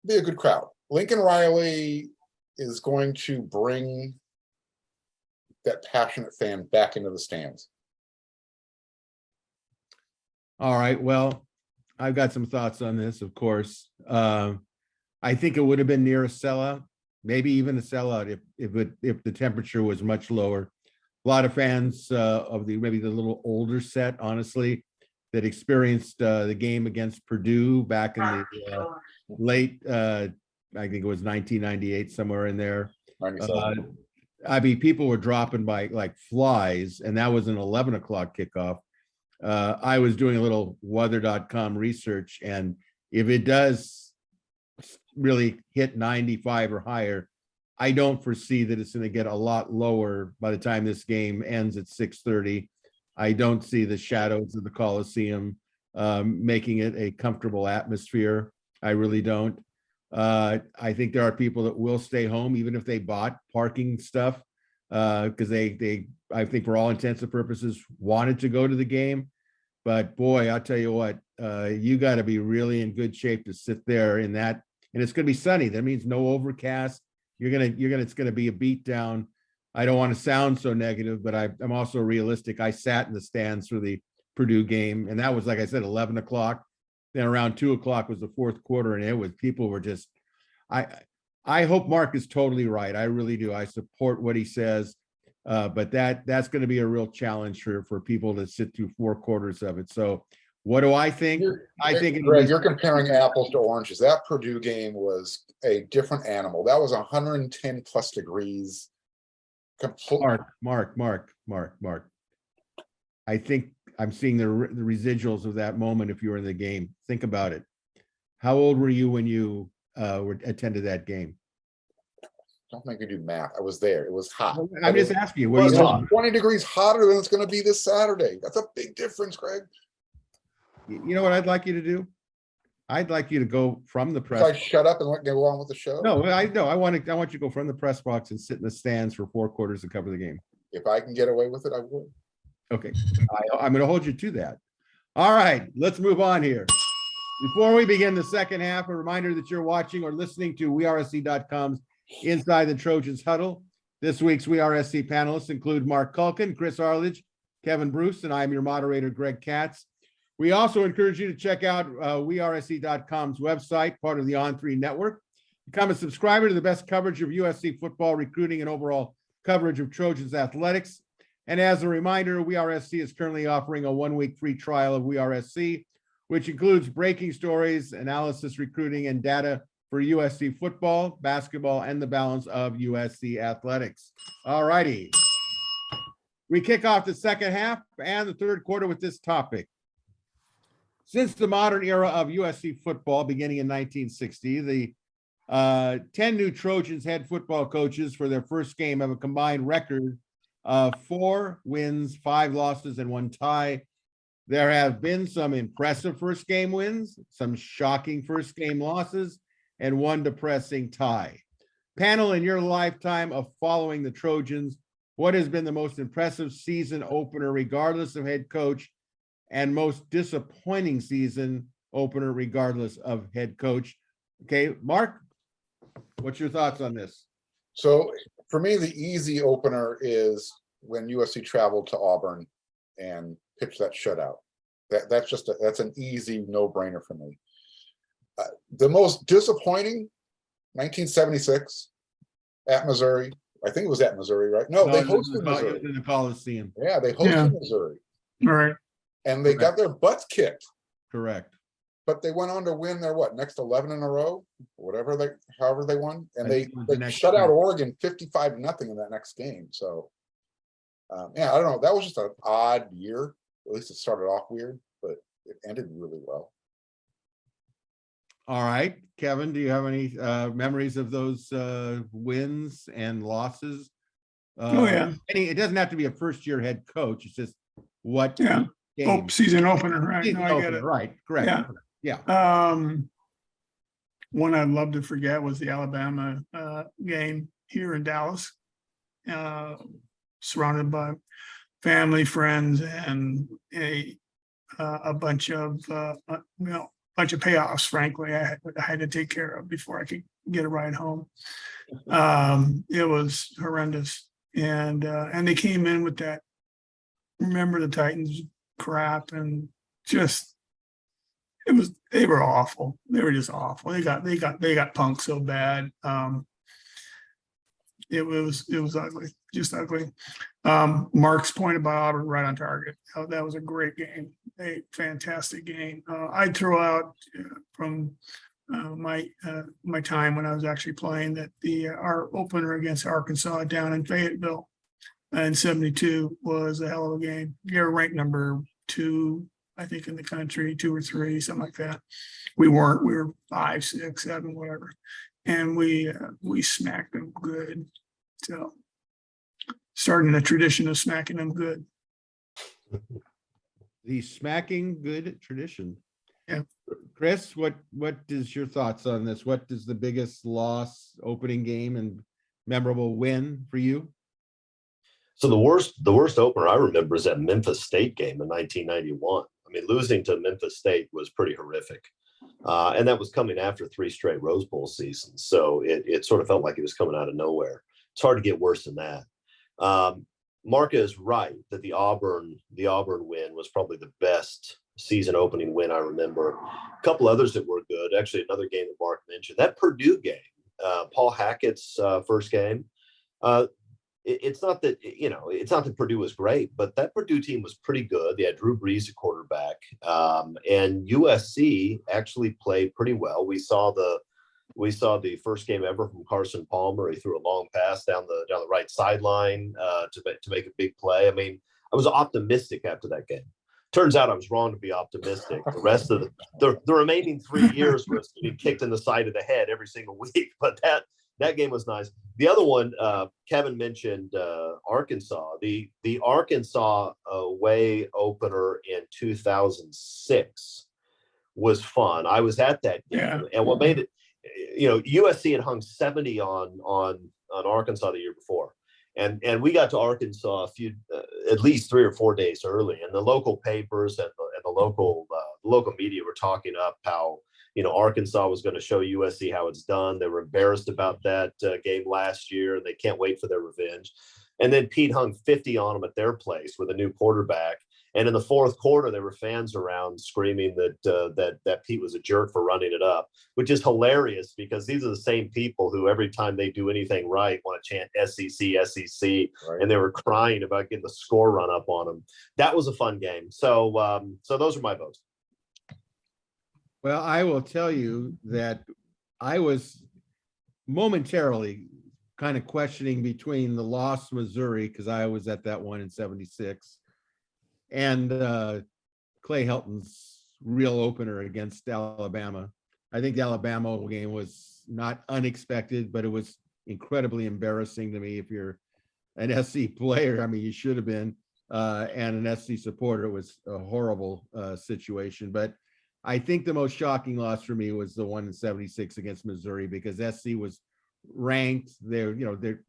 Be a good crowd. Lincoln Riley is going to bring that passionate fan back into the stands. All right. Well, I've got some thoughts on this, of course. I think it would have been near a sellout, maybe even a sellout if the temperature was much lower. A lot of fans of maybe the little older set, honestly, that experienced the game against Purdue back in the late, I think it was 1998, somewhere in there. I mean, people were dropping by like flies, and that was an 11 o'clock kickoff. I was doing a little weather.com research, and if it does really hit 95 or higher, I don't foresee that it's going to get a lot lower by the time this game ends at 6:30. I don't see the shadows of the Coliseum making it a comfortable atmosphere. I really don't. I think there are people that will stay home even if they bought parking stuff because I think for all intents and purposes wanted to go to the game. But boy, I'll tell you what, you got to be really in good shape to sit there in that, and it's going to be sunny. That means no overcast. It's going to be a beat down. I don't want to sound so negative, but I'm also realistic. I sat in the stands for the Purdue game, and that was, like I said, 11 o'clock. Then around 2 o'clock was the fourth quarter, and people were just, I hope Mark is totally right. I really do. I support what he says. But that's going to be a real challenge for people to sit through 4 quarters of it. So what do I think? I think Greg, you're comparing apples to oranges. That Purdue game was a different animal. That was 110 plus degrees. Mark. I think I'm seeing the residuals of that moment. If you were in the game, think about it. How old were you when you attended that game? Don't make me do math. I was there. It was hot. I'm just asking you. It was 20 degrees hotter than it's going to be this Saturday. That's a big difference, Greg. You know what I'd like you to do? I'd like you to go from the press. Should I shut up and let go on with the show? No, I want you to go from the press box and sit in the stands for 4 quarters to cover the game. If I can get away with it, I will. Okay, I'm going to hold you to that. All right, let's move on here. Before we begin the second half, a reminder that you're watching or listening to WeAreSC.com's Inside the Trojans Huddle. This week's WeAreSC panelists include Marc Kulkin, Chris Arledge, Kevin Bruce, and I'm your moderator, Greg Katz. We also encourage you to check out WeAreSC.com's website, part of the On3 network. Become a subscriber to the best coverage of USC football, recruiting, and overall coverage of Trojans athletics. And as a reminder, WeAreSC is currently offering a 1-week free trial of WeAreSC, which includes breaking stories, analysis, recruiting, and data for USC football, basketball, and the balance of USC athletics. All righty. We kick off the second half and the third quarter with this topic. Since the modern era of USC football beginning in 1960, the 10 new Trojans head football coaches for their first game have a combined record of 4 wins, 5 losses, and 1 tie. There have been some impressive first game wins, some shocking first game losses, and 1 depressing tie. Panel, in your lifetime of following the Trojans, what has been the most impressive season opener, regardless of head coach, and most disappointing season opener, regardless of head coach? Okay, Mark, what's your thoughts on this? So for me, the easy opener is when USC traveled to Auburn and pitched that shutout. That's an easy no-brainer for me. The most disappointing, 1976 at Missouri. I think it was at Missouri, right? No, they hosted Missouri. In the Coliseum. Yeah, they hosted Missouri, All right. and they got their butts kicked. Correct. But they went on to win their next 11 in a row, however they won, and I think it was the they next shut out 10. Oregon 55-0 in that next game. So, yeah, I don't know. That was just an odd year. At least it started off weird, but it ended really well. All right, Kevin, do you have any memories of those wins and losses? Oh, yeah. It doesn't have to be a first-year head coach. It's just what Yeah. game. Season opener, right? Season No, I get opener, it. right, correct. Yeah. Yeah. One I'd love to forget was the Alabama game here in Dallas. Surrounded by family, friends, and a bunch of payoffs, frankly, I had to take care of before I could get a ride home. It was horrendous. And they came in with that, remember the Titans crap, and just, they were awful. They were just awful. They got punked so bad. It was ugly, just ugly. Mark's point about Auburn, right on target. That was a great game, a fantastic game. I'd throw out from my time when I was actually playing that our opener against Arkansas down in Fayetteville in '72 was a hell of a game. They were ranked number 2, I think, in the country, 2 or 3, something like that. We weren't. We were 5, 6, 7, whatever, and we smacked them good. So, starting a tradition of smacking them good. The smacking good tradition. Yeah. Chris, what is your thoughts on this? What is the biggest loss, opening game, and memorable win for you? So the worst opener I remember is that Memphis State game in 1991. I mean, losing to Memphis State was pretty horrific. And that was coming after 3 straight Rose Bowl seasons. So it sort of felt like it was coming out of nowhere. It's hard to get worse than that. Mark is right that the Auburn win was probably the best season opening win I remember. A couple others that were good. Actually, another game that Mark mentioned, that Purdue game, Paul Hackett's first game. It's not that Purdue was great, but that Purdue team was pretty good. They had Drew Brees at quarterback, and USC actually played pretty well. We saw the first game ever from Carson Palmer. He threw a long pass down the right sideline to make a big play. I mean, I was optimistic after that game. Turns out I was wrong to be optimistic. The rest of the remaining 3 years was getting kicked in the side of the head every single week. But that game was nice. The other one, Kevin mentioned Arkansas. The Arkansas away opener in 2006 was fun. I was at that game, and what made it, USC had hung 70 on Arkansas the year before. And we got to Arkansas at least 3 or 4 days early, and the local papers and the local media were talking up how Arkansas was going to show USC how it's done. They were embarrassed about that game last year, and they can't wait for their revenge. And then Pete hung 50 on them at their place with a new quarterback. And in the fourth quarter, there were fans around screaming that Pete was a jerk for running it up, which is hilarious because these are the same people who every time they do anything right want to chant SEC, SEC, right. And they were crying about getting the score run up on them. That was a fun game. So those are my votes. Well, I will tell you that I was momentarily kind of questioning between the lost Missouri, because I was at that one in '76, and Clay Helton's real opener against Alabama. I think the Alabama game was not unexpected, but it was incredibly embarrassing to me. If you're an SC player, I mean, you should have been, and an SC supporter. It was a horrible situation. But I think the most shocking loss for me was the one in '76 against Missouri, because SC was ranked. They're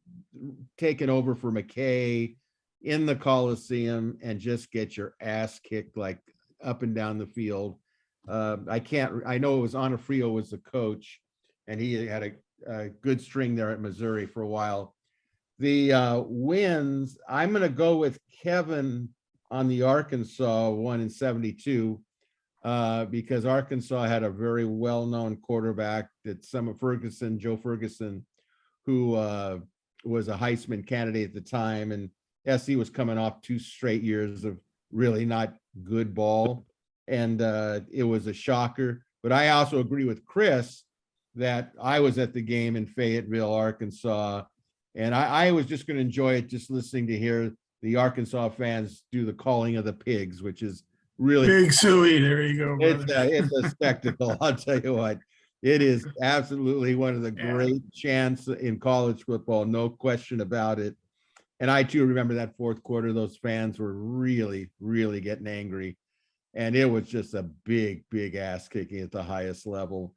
taking over for McKay in the Coliseum and just get your ass kicked like up and down the field. I know it was Onofrio was the coach, and he had a good string there at Missouri for a while. The wins, I'm going to go with Kevin on the Arkansas one in 72 because Arkansas had a very well-known quarterback that Joe Ferguson, who was a Heisman candidate at the time, and SC was coming off 2 straight years of really not good ball, and it was a shocker. But I also agree with Chris that I was at the game in Fayetteville, Arkansas, and I was just going to enjoy it just listening to hear the Arkansas fans do the calling of the pigs, which is really Big Suey, there you go. it's a spectacle. I'll tell you what, it is absolutely one of the great chants in college football, no question about it. And I too remember that fourth quarter, those fans were really, really getting angry. And it was just a big, big ass kicking at the highest level.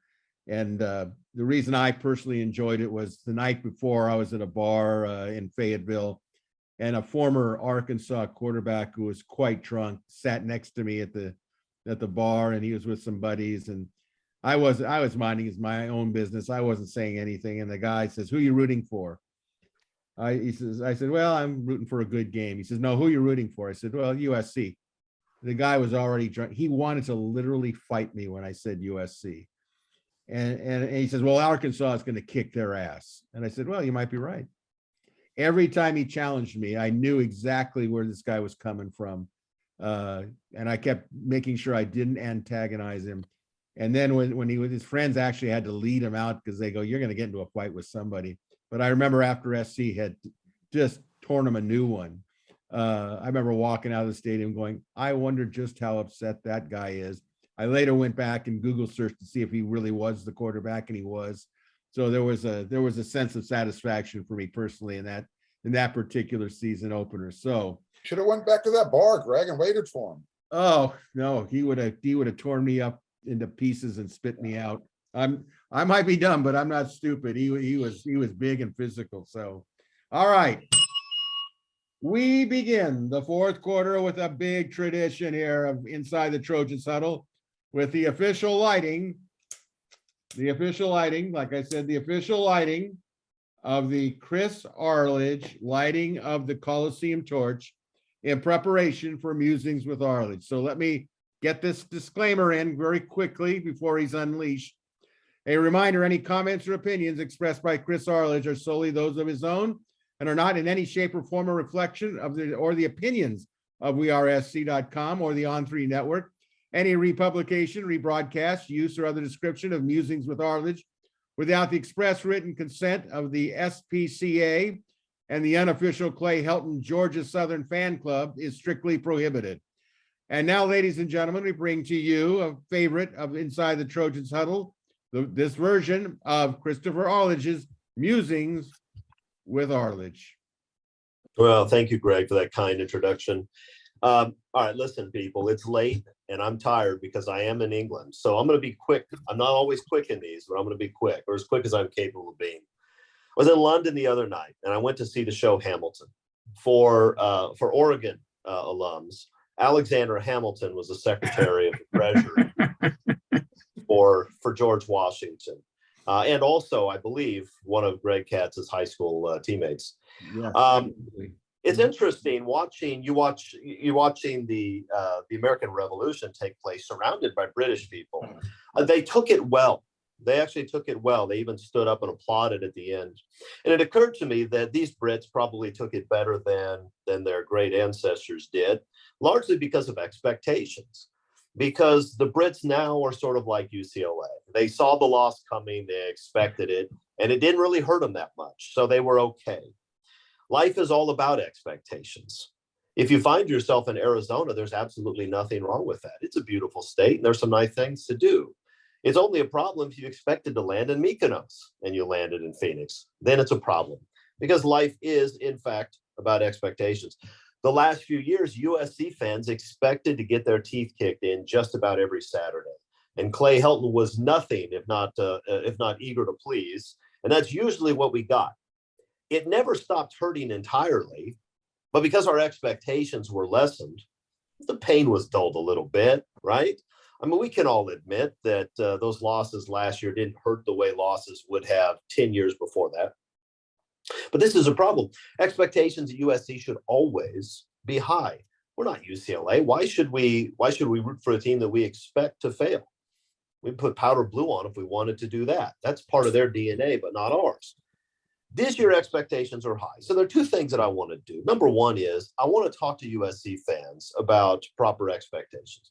And the reason I personally enjoyed it was the night before I was at a bar in Fayetteville, and a former Arkansas quarterback who was quite drunk sat next to me at the bar, and he was with some buddies, and I was minding my own business. I wasn't saying anything, and the guy says, "Who are you rooting for?" I said, "Well, I'm rooting for a good game." He says, "No, who are you rooting for?" I said, "Well, USC." The guy was already drunk. He wanted to literally fight me when I said USC. And he says, "Well, Arkansas is going to kick their ass." And I said, "Well, you might be right." Every time he challenged me, I knew exactly where this guy was coming from. And I kept making sure I didn't antagonize him. And then when his friends actually had to lead him out because they go, "You're going to get into a fight with somebody." But I remember after SC had just torn him a new one, I remember walking out of the stadium going, "I wonder just how upset that guy is." I later went back and Google searched to see if he really was the quarterback, and he was. So there was a sense of satisfaction for me personally in that particular season opener. So should have went back to that bar, Greg, and waited for him. Oh no, he would have torn me up into pieces and spit me out. I might be dumb, but I'm not stupid. He was big and physical. So, all right. We begin the fourth quarter with a big tradition here of Inside the Trojans Huddle with the official lighting. Like I said, the official lighting of the Chris Arledge lighting of the Coliseum torch in preparation for Musings with Arledge. So let me get this disclaimer in very quickly before he's unleashed. A reminder, any comments or opinions expressed by Chris Arledge are solely those of his own and are not in any shape or form a reflection of the opinions of wearesc.com or the On3 network. Any republication, rebroadcast, use, or other description of Musings with Arledge without the express written consent of the SPCA and the unofficial Clay Helton Georgia Southern Fan Club is strictly prohibited. And now, ladies and gentlemen, we bring to you a favorite of Inside the Trojans Huddle, this version of Christopher Arledge's Musings with Arledge. Well, thank you, Greg, for that kind introduction. All right, listen, people, it's late and I'm tired because I am in England. So I'm going to be quick. I'm not always quick in these, but I'm going to be quick, or as quick as I'm capable of being. I was in London the other night and I went to see the show Hamilton for Oregon alums. Alexander Hamilton was the Secretary of the Treasury for George Washington. And also, I believe, one of Greg Katz's high school teammates. Yes, it's interesting watching the American Revolution take place surrounded by British people. They took it well. They actually took it well. They even stood up and applauded at the end. And it occurred to me that these Brits probably took it better than their great ancestors did, largely because of expectations. Because the Brits now are sort of like UCLA. They saw the loss coming, they expected it, and it didn't really hurt them that much. So they were okay. Life is all about expectations. If you find yourself in Arizona, there's absolutely nothing wrong with that. It's a beautiful state and there's some nice things to do. It's only a problem if you expected to land in Mykonos and you landed in Phoenix. Then it's a problem because life is, in fact, about expectations. The last few years, USC fans expected to get their teeth kicked in just about every Saturday. And Clay Helton was nothing if not eager to please. And that's usually what we got. It never stopped hurting entirely, but because our expectations were lessened, the pain was dulled a little bit, right? I mean, we can all admit that those losses last year didn't hurt the way losses would have 10 years before that. But this is a problem. Expectations at USC should always be high. We're not UCLA. Why should we root for a team that we expect to fail? We put powder blue on if we wanted to do that. That's part of their DNA, but not ours. This year expectations are high. So there are two things that I want to do. Number one is I want to talk to USC fans about proper expectations.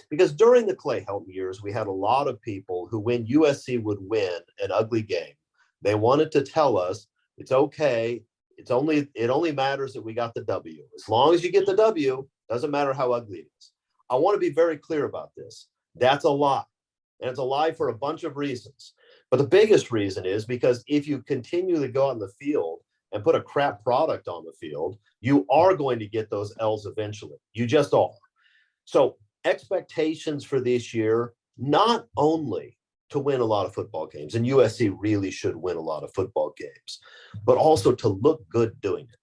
Because during the Clay Helton years, we had a lot of people who, when USC would win an ugly game, they wanted to tell us it's okay. It only matters that we got the W. As long as you get the W, doesn't matter how ugly it is. I want to be very clear about this. That's a lie. And it's a lie for a bunch of reasons. But the biggest reason is because if you continually go on the field and put a crap product on the field, you are going to get those L's eventually. You just are. So expectations for this year, not only to win a lot of football games, and USC really should win a lot of football games, but also to look good doing it.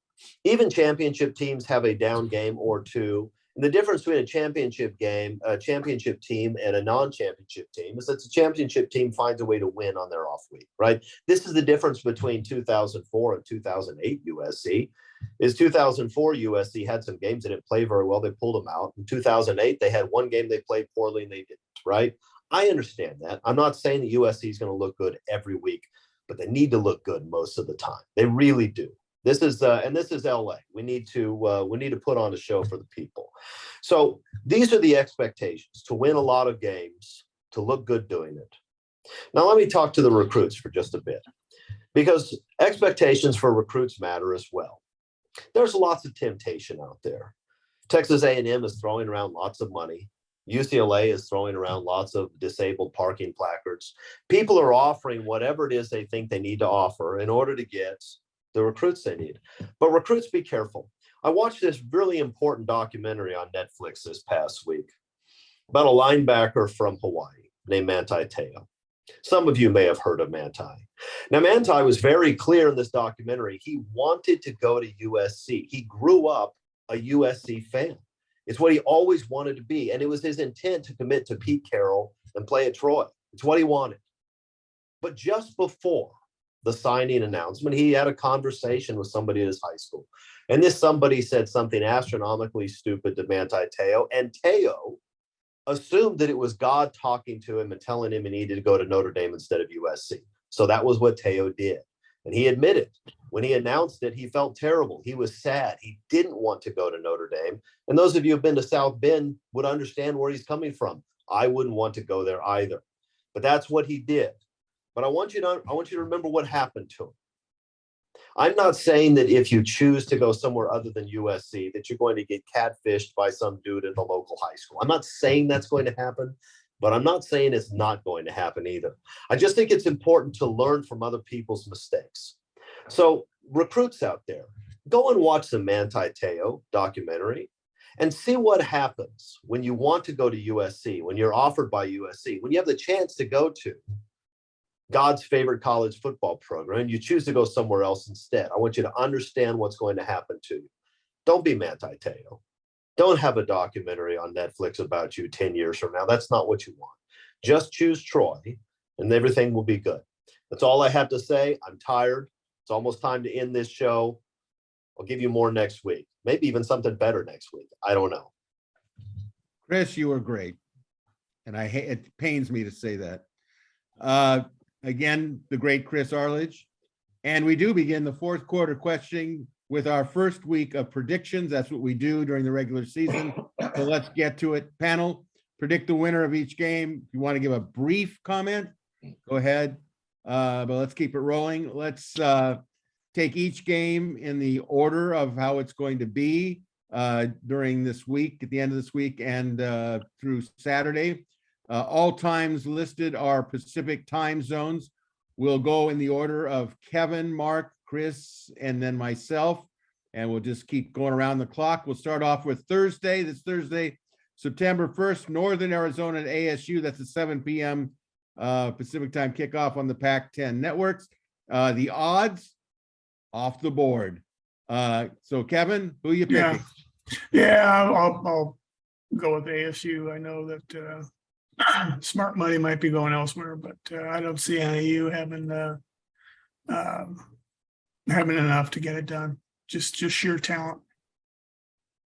Even championship teams have a down game or two. And the difference between a championship team and a non-championship team is that the championship team finds a way to win on their off week, right? This is the difference between 2004 and 2008 USC. Is 2004 USC had some games that didn't play very well. They pulled them out. In 2008, they had one game they played poorly and they didn't, right? I understand that. I'm not saying that USC is going to look good every week, but they need to look good most of the time. They really do. This is LA. We need to put on a show for the people. So these are the expectations: to win a lot of games, to look good doing it. Now let me talk to the recruits for just a bit, because expectations for recruits matter as well. There's lots of temptation out there. Texas A&M is throwing around lots of money. UCLA is throwing around lots of disabled parking placards. People are offering whatever it is they think they need to offer in order to get the recruits they need. But recruits, be careful. I watched this really important documentary on Netflix this past week about a linebacker from Hawaii named Manti Te'o. Some of you may have heard of Manti. Now, Manti was very clear in this documentary. He wanted to go to USC. He grew up a USC fan. It's what he always wanted to be. And it was his intent to commit to Pete Carroll and play at Troy. It's what he wanted. But just before the signing announcement, he had a conversation with somebody at his high school. And this somebody said something astronomically stupid to Manti Te'o. And Te'o assumed that it was God talking to him and telling him he needed to go to Notre Dame instead of USC. So that was what Te'o did. And he admitted when he announced it, he felt terrible. He was sad. He didn't want to go to Notre Dame. And those of you who have been to South Bend would understand where he's coming from. I wouldn't want to go there either. But that's what he did. But I want you to remember what happened to him. I'm not saying that if you choose to go somewhere other than USC, that you're going to get catfished by some dude at the local high school. I'm not saying that's going to happen, but I'm not saying it's not going to happen either. I just think it's important to learn from other people's mistakes. So recruits out there, go and watch the Manti Te'o documentary and see what happens when you want to go to USC, when you're offered by USC, when you have the chance to go to God's favorite college football program, and you choose to go somewhere else instead. I want you to understand what's going to happen to you. Don't be Manti Te'o. Don't have a documentary on Netflix about you 10 years from now. That's not what you want. Just choose Troy and everything will be good. That's all I have to say. I'm tired. It's almost time to end this show. I'll give you more next week. Maybe even something better next week. I don't know. Chris, you were great. And it pains me to say that. Again, the great Chris Arledge. And we do begin the fourth quarter questioning with our first week of predictions. That's what we do during the regular season. So let's get to it. Panel, predict the winner of each game. If you want to give a brief comment, go ahead. But let's keep it rolling. Let's take each game in the order of how it's going to be during this week, at the end of this week, and through Saturday. All times listed are Pacific time zones. We'll go in the order of Kevin, Mark, Chris, and then myself, and we'll just keep going around the clock. We'll start off with Thursday. This Thursday, September 1st, Northern Arizona at ASU. That's a 7 p.m. Pacific time kickoff on the Pac-10 networks. The odds off the board. So Kevin, who are you picking? Yeah, I'll go with ASU. I know that smart money might be going elsewhere, but I don't see NAU having having enough to get it done. Just sheer talent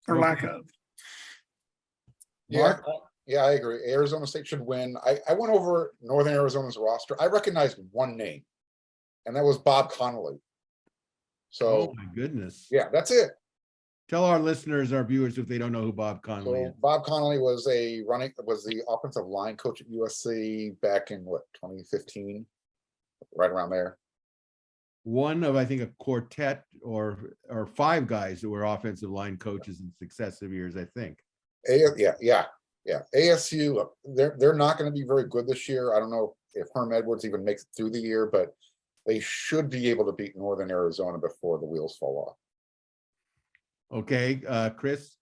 or lack of. Yeah, yeah, I agree. Arizona State should win. I went over Northern Arizona's roster. I recognized one name, and that was Bob Connolly. So Oh, my goodness. yeah, that's it. Tell our listeners, our viewers, if they don't know who Bob Connolly So is. Bob Connolly was the offensive line coach at USC back in 2015, right around there. One of, I think, a quartet or 5 guys that were offensive line coaches in successive years, I think. Yeah. ASU, they're not going to be very good this year. I don't know if Herm Edwards even makes it through the year, but they should be able to beat Northern Arizona before the wheels fall off. Okay, Chris?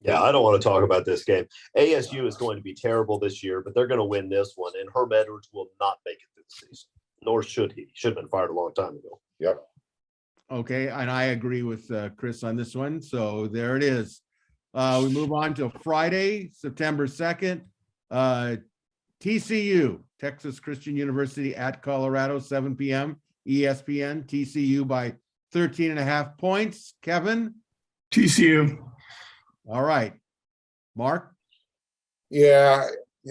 Yeah, I don't want to talk about this game. ASU is going to be terrible this year, but they're going to win this one, and Herm Edwards will not make it through the season, nor should he. Should have been fired a long time ago. Yep. Okay, and I agree with Chris on this one. So there it is. We move on to Friday, September 2nd. TCU, Texas Christian University at Colorado, 7 p.m. ESPN. TCU by 13.5 points. Kevin? TCU. All right. Mark? Yeah,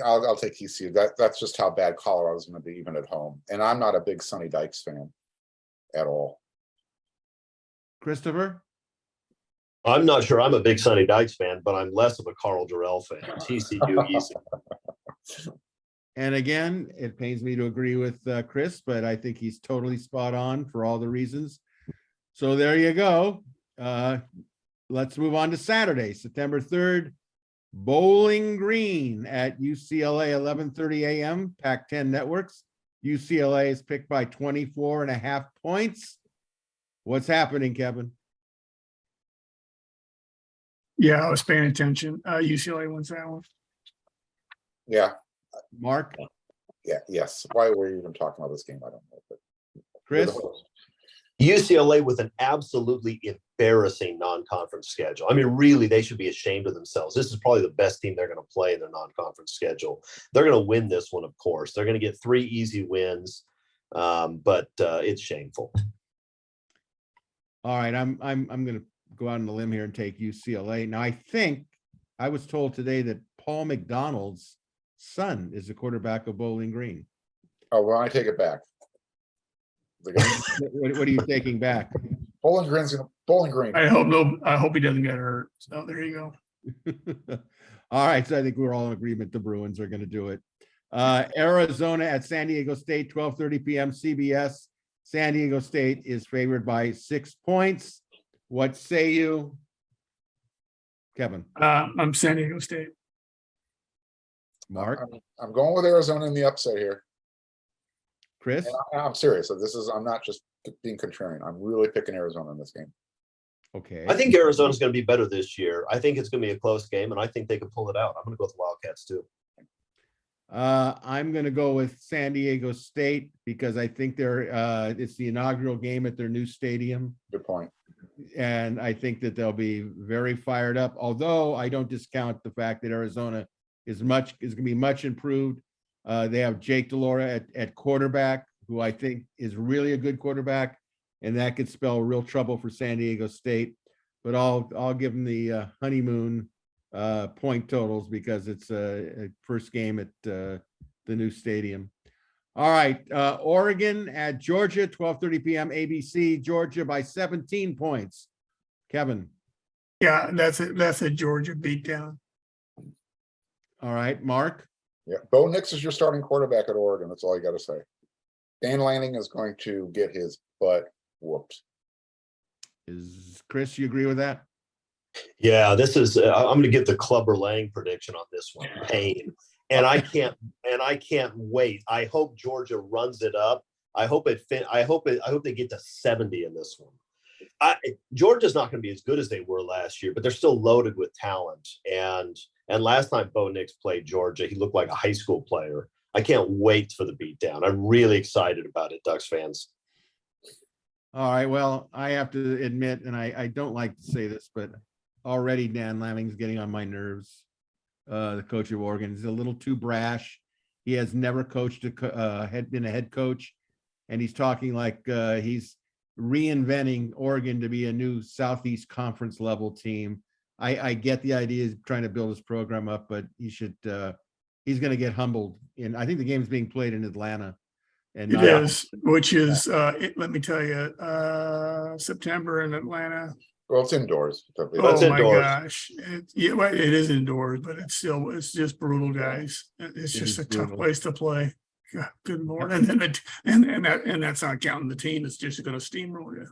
I'll take TCU. That's just how bad Colorado's going to be, even at home. And I'm not a big Sonny Dykes fan at all. Christopher? I'm not sure I'm a big Sonny Dykes fan, but I'm less of a Carl Jarrell fan. TCU easy. And again, it pains me to agree with Chris, but I think he's totally spot on for all the reasons. So there you go. Let's move on to Saturday, September 3rd. Bowling Green at UCLA, 11:30 a.m. Pac-10 Networks. UCLA is picked by 24.5 points. What's happening, Kevin? Yeah, I was paying attention. UCLA wins that one. Yeah, Mark? yes. Why were you even talking about this game? I don't know. But Chris? UCLA with an absolutely embarrassing non-conference schedule. I mean, really, they should be ashamed of themselves. This is probably the best team they're going to play in their non-conference schedule. They're going to win this one, of course. They're going to get 3 easy wins, but it's shameful. All right, I'm going to go out on the limb here and take UCLA. Now, I think I was told today that Paul McDonald's son is the quarterback of Bowling Green. Oh, well, I take it back. What are you taking back? Bowling Green. I hope he doesn't get hurt. So there you go. All right, so I think we're all in agreement the Bruins are going to do it. Arizona at San Diego State, 12:30 p.m. CBS. San Diego State is favored by 6 points. What say you, Kevin? I'm San Diego State. Mark? I'm going with Arizona in the upset here. Chris? And I'm serious. So I'm not just being contrarian. I'm really picking Arizona in this game. Okay. I think Arizona's going to be better this year. I think it's going to be a close game, and I think they can pull it out. I'm going to go with the Wildcats too. I'm going to go with San Diego State because I think it's the inaugural game at their new stadium. Good point. And I think that they'll be very fired up, although I don't discount the fact that Arizona is going to be much improved. They have Jake DeLora at quarterback, who I think is really a good quarterback, and that could spell real trouble for San Diego State. But I'll give them the honeymoon point totals because it's a first game at the new stadium. All right, Oregon at Georgia, 12:30 p.m. ABC. Georgia by 17 points. Kevin. Yeah, that's a Georgia beatdown. All right, Mark. Yeah, Bo Nix is your starting quarterback at Oregon. That's all you got to say. Dan Lanning is going to get his butt whooped. Is Chris, you agree with that? Yeah, this is. I'm going to get the Clubber Lang prediction on this one. Pain, and I can't wait. I hope Georgia runs it up. I hope they get to 70 in this one. Georgia's not going to be as good as they were last year, but they're still loaded with talent. And last time Bo Nix played Georgia, he looked like a high school player. I can't wait for the beatdown. I'm really excited about it, Ducks fans. All right. Well, I have to admit, and I don't like to say this, but already Dan Lanning's getting on my nerves. The coach of Oregon is a little too brash. He has never coached been a head coach, and he's talking like he's reinventing Oregon to be a new Southeast Conference level team. I get the idea of trying to build his program up, but he's going to get humbled. And I think the game's being played in Atlanta. And It not- is, which is, let me tell you, September in Atlanta. Well, it's indoors. Oh It's my indoors. gosh. Well, it is indoors, but it's just brutal, guys. It's It just is a tough brutal. place to play. God, good Lord. And then and that's not counting the team. It's just going to steamroll you.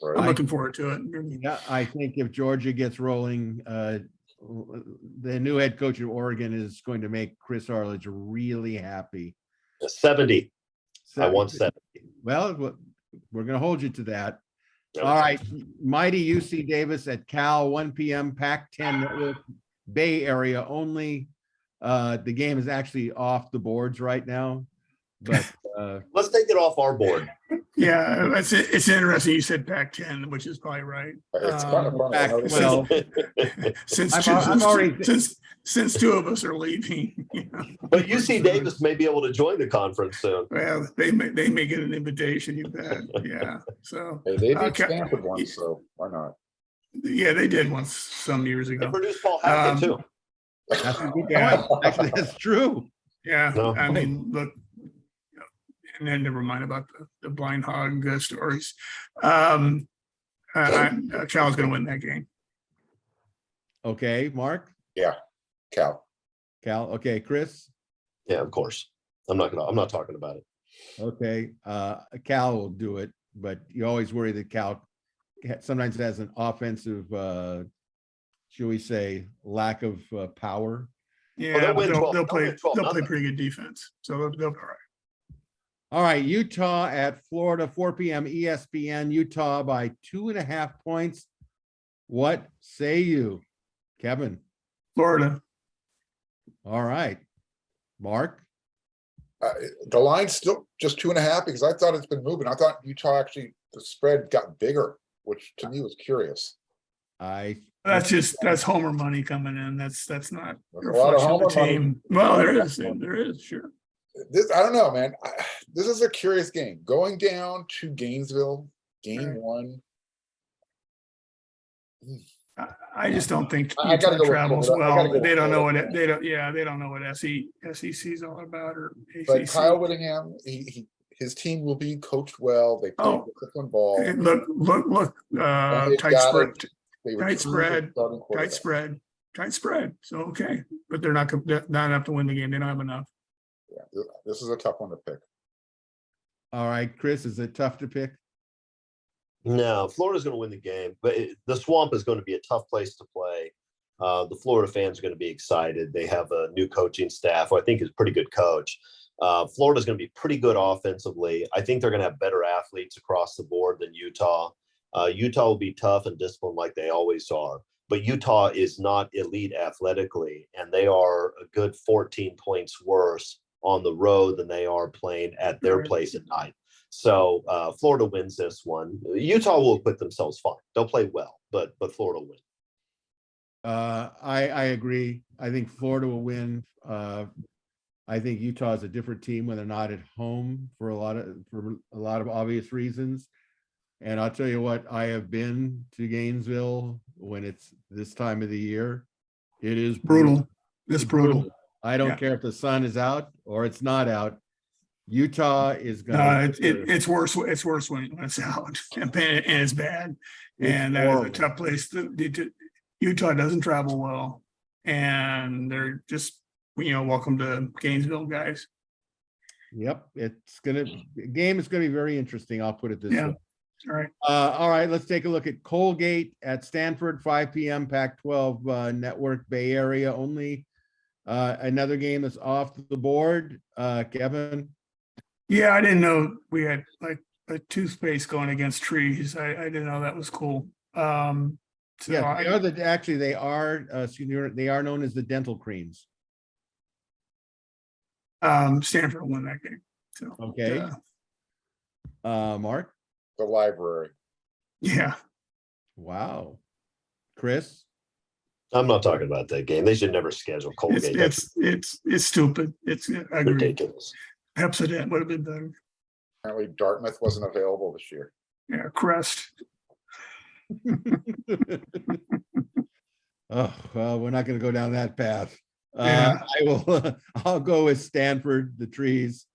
I'm Right. looking forward to it. Yeah, I think if Georgia gets rolling, the new head coach of Oregon is going to make Chris Arledge really happy. 70. I So- want 70. Well, we're going to hold you to that. Yep. All right, mighty UC Davis at Cal, 1 p.m. Pac-10 Network, Bay Area only. The game is actually off the boards right now, but Let's take it off our board. Yeah, it's interesting. You said Pac-10, which is probably right. It's kind of funny. I know this is- well, I'm already- Since two of us are leaving. you know. But UC Davis may be able to join the conference soon. Well, they may get an invitation, you bet. Yeah. So Hey, they beat Okay. Stanford once, so why not? yeah, they did once some years They ago. produced Paul Hackett too. that's a good Yeah. point. Actually, that's true. Yeah, No. I mean, look, and then never mind about the blind hog stories. Cal's going to win that game. Okay, Mark, Cal. Cal. Okay, Chris. Yeah, of course. I'm not talking about it. Okay, Cal will do it, but you always worry that Cal sometimes has an offensive, shall we say, lack of power. Yeah, they'll but win 12 they'll play 12-0. pretty good defense. So they'll be all right. All right, Utah at Florida, 4 p.m. ESPN. Utah by 2.5 points. What say you, Kevin? Florida. All right, Mark. The line's still just 2.5 because I thought it's been moving. I thought Utah actually, the spread got bigger, which to me was curious. That's homer money coming in. That's not a There's a lot of reflection of the homer money. team. Well, there is, sure. This, I don't know, man. This is a curious game. Going down to Gainesville, game Right. one. I just don't think I gotta Utah go with travels Florida. I gotta well. go They with don't know Florida. what they don't. Yeah, they don't know what SEC is all about or But ACC. Kyle Whittingham, his team will be coached well. They play Oh. disciplined ball. And look. And they've Tight got spread, it. They tight retrieved spread, their starting quarterback. tight spread. So okay, but they're not enough to win the game. They don't have enough. Yeah, this is a tough one to pick. All right, Chris, is it tough to pick? No, Florida's going to win the game, but the Swamp is going to be a tough place to play. The Florida fans are going to be excited. They have a new coaching staff, who I think is a pretty good coach. Florida's going to be pretty good offensively. I think they're going to have better athletes across the board than Utah. Utah will be tough and disciplined like they always are, but Utah is not elite athletically, and they are a good 14 points worse on the road than they are playing at their Right. place at night. So Florida wins this one. Utah will put themselves fine. They'll play well, but Florida will win. I agree. I think Florida will win. I think Utah is a different team when they're not at home for a lot of obvious reasons. And I'll tell you what, I have been to Gainesville when it's this time of the year. It is Brutal. It's brutal. I don't Yeah. care if the sun is out or it's not out. Utah is No, going it's worse. It's worse when it's out and it's bad. It's And that is a horrible. tough place. Utah doesn't travel well, and they're just welcome to Gainesville, guys. Yep, the game is gonna be very interesting. I'll put it this Yeah. way. All right. All right, let's take a look at Colgate at Stanford, 5 p.m. Pac-12 Network, Bay Area only. Another game that's off the board. Kevin. Yeah, I didn't know we had like a toothpaste going against trees. I didn't know that was cool. So Yeah, they are known as the dental creams. Stanford will win that game. So Okay. Mark. The library. yeah. Wow. Chris. I'm not talking about that game. They should never schedule Colgate. That's It's stupid. I agree. ridiculous. Pepsodent would have been better. Apparently Dartmouth wasn't available this year. Yeah, crest. Oh, well, we're not going to go down that path. Yeah. I'll go with Stanford, the trees.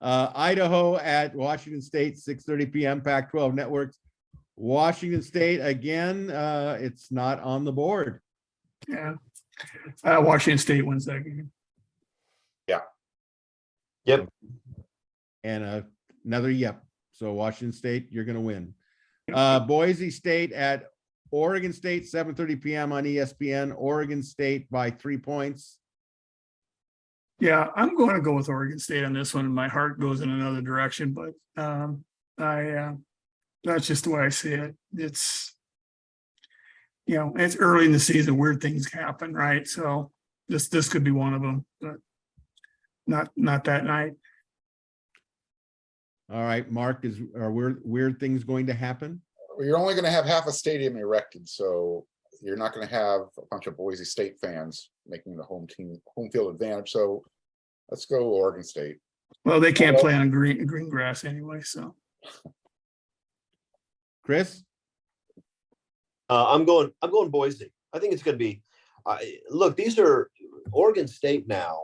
Idaho at Washington State, 6:30 p.m. Pac-12 networks. Washington State again. It's not on the board. Yeah. Washington State wins that game. Yep. And another yep. So Washington State, you're going to win. Boise State at Oregon State, 7:30 p.m. on ESPN. Oregon State by 3 points. Yeah, I'm going to go with Oregon State on this one. My heart goes in another direction, but that's just the way I see it. It's, it's early in the season, weird things happen, right? So this could be one of them, but not that night. All right, Mark, are weird things going to happen? You're only gonna have half a stadium erected, so you're not gonna have a bunch of Boise State fans making the home field advantage. So let's go Oregon State. Well, they can't play on green grass anyway, so. Chris? I'm going Boise. I think it's going to be. Look, these are Oregon State now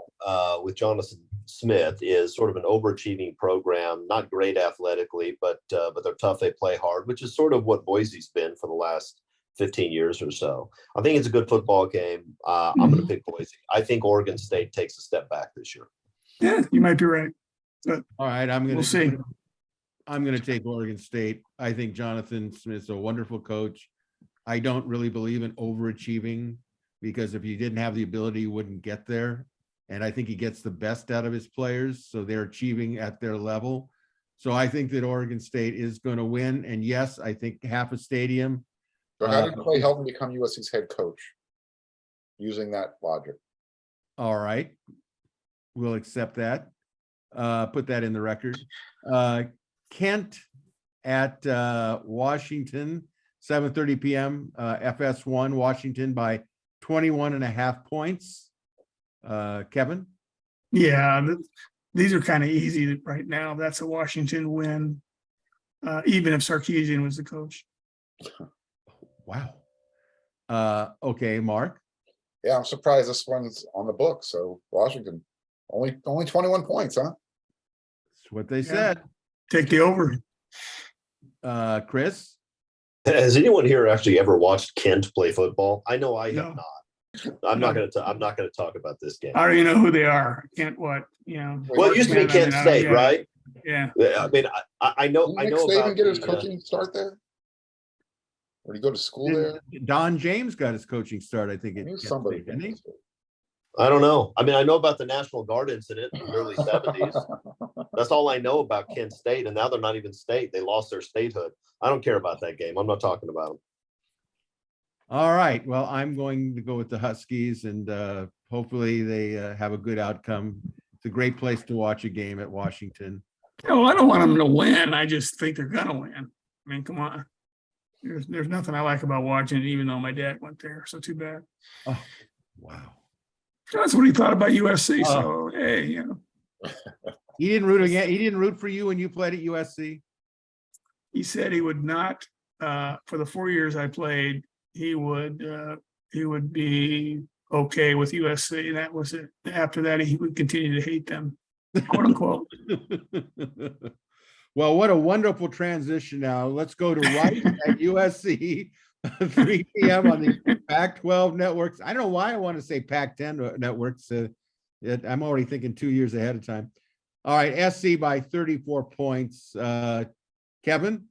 with Jonathan Smith is sort of an overachieving program. Not great athletically, but they're tough. They play hard, which is sort of what Boise's been for the last 15 years or so. I think it's a good football game. I'm going to pick Boise. I think Oregon State takes a step back this year. Yeah, you might be right. But All right, we'll see. I'm going to take Oregon State. I think Jonathan Smith's a wonderful coach. I don't really believe in overachieving because if you didn't have the ability, you wouldn't get there. And I think he gets the best out of his players, so they're achieving at their level. So I think that Oregon State is going to win. And yes, I think half a stadium. So how did Clay Helton become USC's head coach? Using that logic. All right, we'll accept that. Put that in the record. Kent at Washington, 7:30 p.m. FS1 Washington by 21.5 points. Kevin? Yeah, these are kind of easy right now. That's a Washington win, even if Sarkisian was the coach. Wow. Okay, Mark. Yeah, I'm surprised this one's on the book. So Washington, only 21 points, huh? That's what they said. Take the over. Chris? Has anyone here actually ever watched Kent play football? I know I No. have not. I'm not going to talk about this game. I don't even know who they are. Kent what? Well, it used to be Yeah, Kent State, yeah. right? Yeah. I mean, I know. Didn't Nick Saban get his coaching start there? Or did he go to school there? Don James got his coaching start, I think. I knew somebody. Didn't he? I don't know. I mean, I know about the National Guard incident in the early 70s. That's all I know about Kent State. And now they're not even state. They lost their statehood. I don't care about that game. I'm not talking about them. All right. Well, I'm going to go with the Huskies, and hopefully they have a good outcome. It's a great place to watch a game at Washington. Oh, I don't want them to win. I just think they're gonna win. I mean, come on. There's nothing I like about watching it, even though my dad went there. So too bad. Oh, wow. That's what he thought about USC. So hey, He didn't root again. He didn't root for you when you played at USC. he said he would not. For the 4 years I played, he would be okay with USC. And that was it. After that, he would continue to hate them, quote unquote. Well, what a wonderful transition now. Let's go to Rice at USC, 3 p.m. on the Pac-12 networks. I don't know why I want to say Pac-10 networks. I'm already thinking 2 years ahead of time. All right, SC by 34 points. Kevin?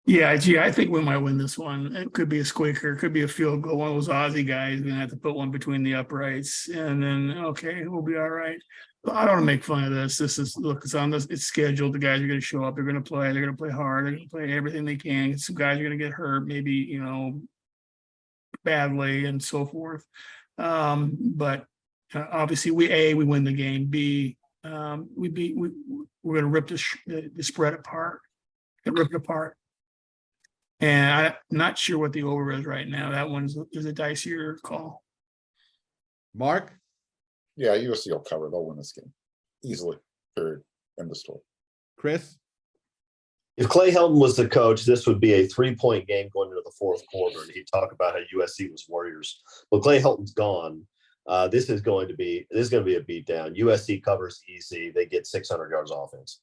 Yeah, gee, I think we might win this one. It could be a squeaker, it could be a field goal. One of those Aussie guys gonna have to put one between the uprights, and then okay, we'll be all right. But I don't want to make fun of this. This is look, it's on this. It's scheduled. The guys are gonna show up. They're gonna play. They're gonna play hard. They're gonna play everything they can. Some guys are gonna get hurt, maybe badly, and so forth. But obviously, we win the game. B, we're gonna rip the spread apart. Rip it apart. And I'm not sure what the over is right now. That is a dicier call. Mark? Yeah, USC will cover. They'll win this game easily. Period. End of story. Chris? If Clay Helton was the coach, this would be a 3-point game going into the fourth quarter. And he'd talk about how USC was Warriors. But Clay Helton's gone. This is going to be a beatdown. USC covers easy. They get 600 yards offense.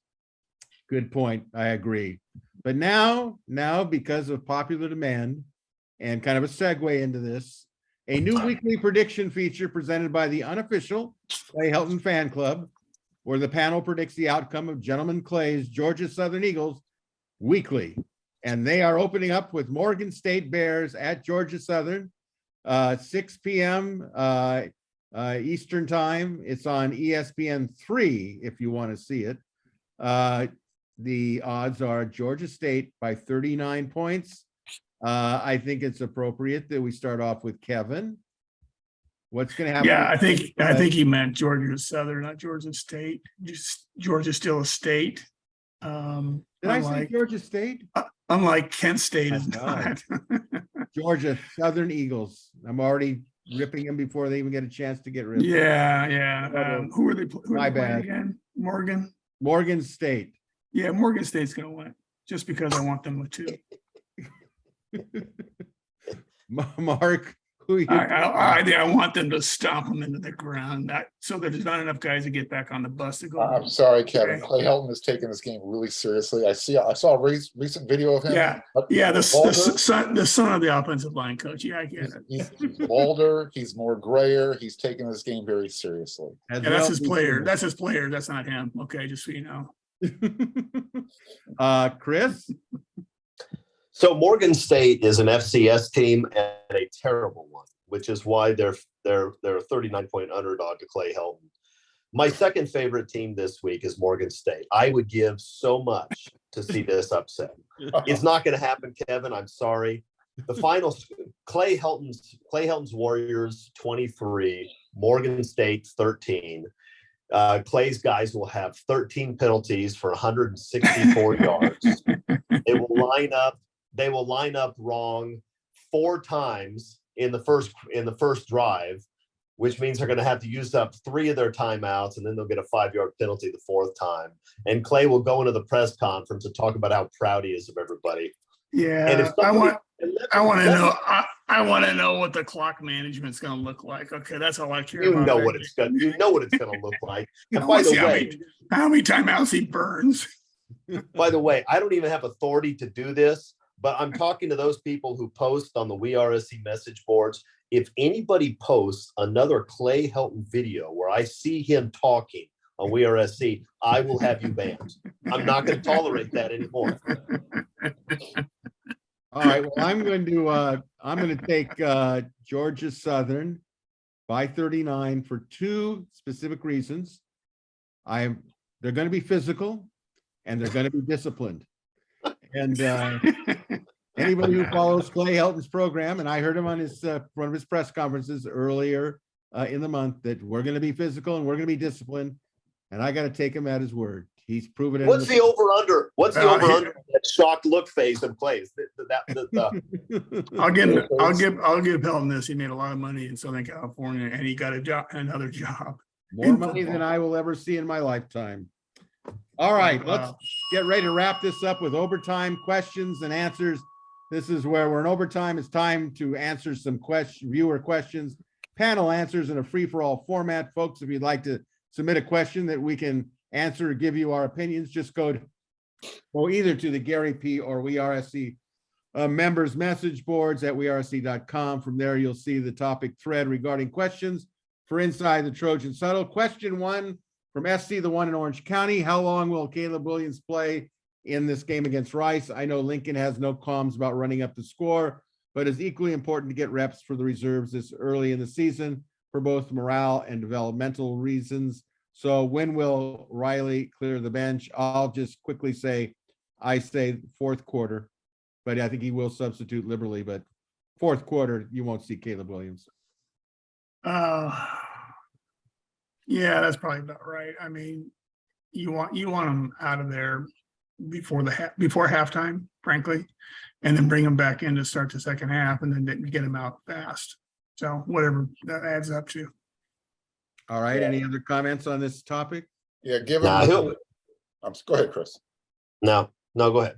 Good point. I agree. But now, because of popular demand and kind of a segue into this, a new weekly prediction feature presented by the unofficial Clay Helton fan club, where the panel predicts the outcome of Gentleman Clay's Georgia Southern Eagles weekly. And they are opening up with Morgan State Bears at Georgia Southern, 6 p.m. Eastern time. It's on ESPN3 if you want to see it. The odds are Georgia State by 39 points. I think it's appropriate that we start off with Kevin. What's going to happen? Yeah, I think he meant Georgia Southern, not Georgia State. Just Georgia still a state. Did I say Georgia State? Unlike Kent State is God. not. Georgia Southern Eagles. I'm already ripping them before they even get a chance to get rid of them. Yeah. Who are they My playing bad. again? Morgan State. Yeah, Morgan State's going to win just because I want them to. Mark, who you? I want them to stomp them into the ground, so there's not enough guys to get back on the bus to go. I'm sorry, Kevin. Okay. Clay Helton is taking this game really seriously. I saw a recent video of him. Yeah, the son of the offensive line coach. Yeah, I get it. He's older. He's more grayer. He's taking this game very seriously. As Yeah, well that's his be player. true. That's his player. That's not him. Okay, just so you know. Chris? So Morgan State is an FCS team and a terrible one, which is why they're a 39-point underdog to Clay Helton. My second favorite team this week is Morgan State. I would give so much to see this upset. It's not going to happen, Kevin. I'm sorry. The final, Clay Helton's Warriors 23, Morgan State 13. Clay's guys will have 13 penalties for 164 yards. They will line up wrong 4 times in the first drive, which means they're going to have to use up 3 of their timeouts, and then they'll get a 5-yard penalty the 4th time. And Clay will go into the press conference and talk about how proud he is of everybody. Yeah, And if I want to know what the clock management's going to look like. Okay, that's all I care about. You know what it's going to look like. And by the way, how many timeouts he burns. By the way, I don't even have authority to do this, but I'm talking to those people who post on the We Are SC message boards. If anybody posts another Clay Helton video where I see him talking on We Are SC, I will have you banned. I'm not going to tolerate that anymore. All right. Well, I'm going to take Georgia Southern by 39 for 2 specific reasons. They're going to be physical and they're going to be disciplined. And anybody who follows Clay Helton's program, and I heard him on one of his press conferences earlier in the month, that we're going to be physical and we're going to be disciplined. And I got to take him at his word. He's proven it. What's the over/under? What's the over/under? That shocked look face of Clay's. I'll give Helton this. He made a lot of money in Southern California, and he got another job. More money than I will ever see in my lifetime. All right, let's get ready to wrap this up with overtime questions and answers. This is where we're in overtime. It's time to answer some viewer questions, panel answers in a free-for-all format. Folks, if you'd like to submit a question that we can answer or give you our opinions, just go either to the Gary P. or We Are SC members message boards at wearesc.com. From there, you'll see the topic thread regarding questions for Inside the Trojans Huddle. Question 1 from SC, the one in Orange County. How long will Caleb Williams play in this game against Rice? I know Lincoln has no qualms about running up the score, but it's equally important to get reps for the reserves this early in the season for both morale and developmental reasons. So when will Riley clear the bench? I'll just quickly say, I say 4th quarter, but I think he will substitute liberally, but 4th quarter, you won't see Caleb Williams. Yeah, that's probably about right. I mean, you want him out of there before halftime, frankly, and then bring him back in to start the second half, and then get him out fast. So whatever that adds up to. All right. Any other comments on this topic? Yeah, Nah, go ahead, Chris. No, No, go ahead.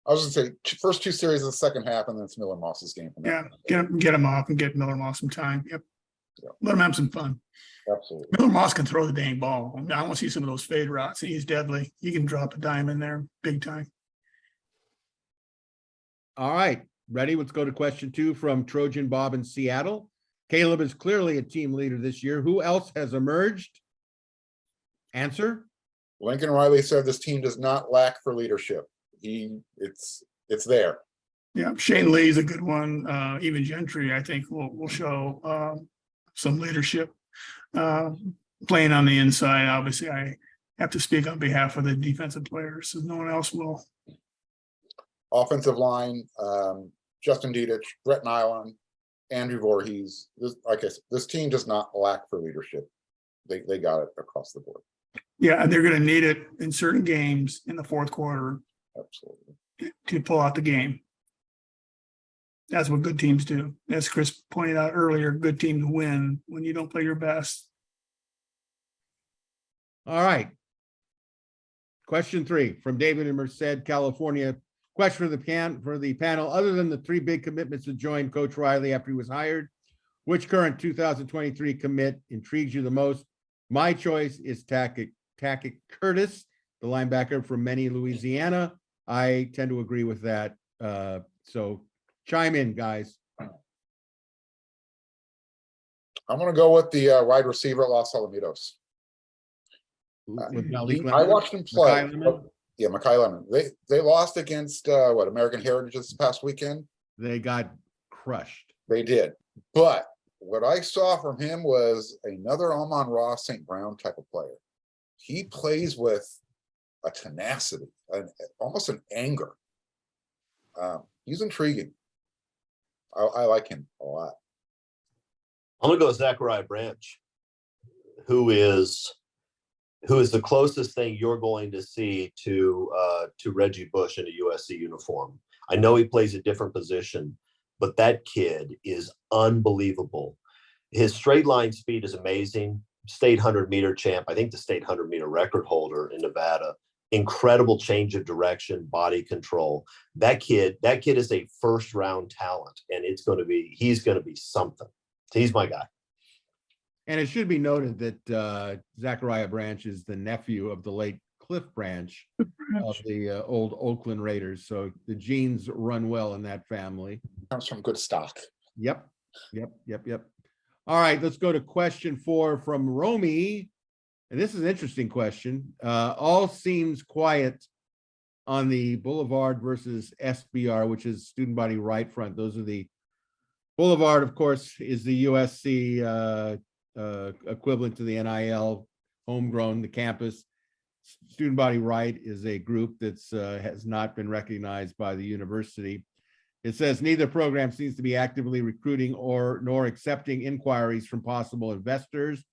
I was gonna say, first two series of the second half, and then it's Miller Moss's game. From Yeah, that. get him off and get Miller Moss some time. Yep. Yeah. Let him have some fun. Absolutely. Miller Moss can throw the dang ball. I want to see some of those fade routes. He's deadly. He can drop a dime in there big time. All right, ready? Let's go to question 2 from Trojan Bob in Seattle. Caleb is clearly a team leader this year. Who else has emerged? Answer. Lincoln Riley said this team does not lack for leadership. It's there. Yeah, Shane Lee's a good one. Even Gentry, I think, will show some leadership. Playing on the inside, obviously, I have to speak on behalf of the defensive players, so no one else will. Offensive line, Justin Dietich, Brett Nyland, Andrew Voorhees. Like I said, this team does not lack for leadership. They got it across the board. Yeah, and they're going to need it in certain games in the fourth quarter Absolutely. to pull out the game. That's what good teams do. As Chris pointed out earlier, good teams win when you don't play your best. All right. Question 3 from David in Merced, California. Question for the panel. Other than the 3 big commitments to join Coach Riley after he was hired, which current 2023 commit intrigues you the most? My choice is Tackett Curtis, the linebacker from Many, Louisiana. I tend to agree with that. So chime in, guys. I'm going to go with the wide receiver at Los Alamitos. With Malik I Lemon? watched him play. Makai Lemon? Yeah, Makai Lemon. They lost against American Heritage this past weekend. They got crushed. They did. But what I saw from him was another Amon-Ra St. Brown type of player. He plays with a tenacity, almost an anger. He's intriguing. I like him a lot. I'm gonna go with Zachariah Branch, who is the closest thing you're going to see to Reggie Bush in a USC uniform. I know he plays a different position, but that kid is unbelievable. His straight line speed is amazing. State 100-meter champ, I think the state 100-meter record holder in Nevada. Incredible change of direction, body control. That kid is a first-round talent, and he's going to be something. He's my guy. And it should be noted that Zachariah Branch is the nephew of the late Cliff Branch of the old Oakland Raiders. So the genes run well in that family. Comes from good stock. Yep. All right, let's go to question 4 from Romy. And this is an interesting question. All seems quiet on the Boulevard versus SBR, which is student body right front. Those are the Boulevard, of course, is the USC equivalent to the NIL, homegrown, the campus. Student body right is a group that's has not been recognized by the university. It says neither program seems to be actively recruiting nor accepting inquiries from possible investors.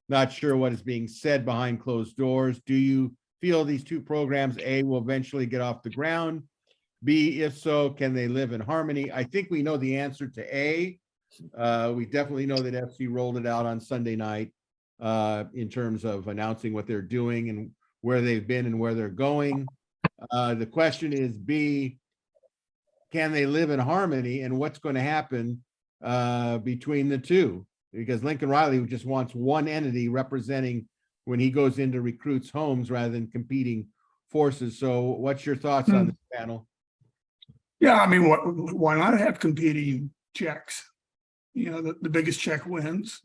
Not sure what is being said behind closed doors. Do you feel these two programs, A, will eventually get off the ground? B, if so, can they live in harmony? I think we know the answer to A. We definitely know that FC rolled it out on Sunday night in terms of announcing what they're doing and where they've been and where they're going. The question is B, can they live in harmony, and what's going to happen between the two? Because Lincoln Riley just wants one entity representing when he goes into recruits' homes rather than competing forces. So what's your thoughts on this panel? Yeah, I mean, why not have competing checks? You know, the biggest check wins.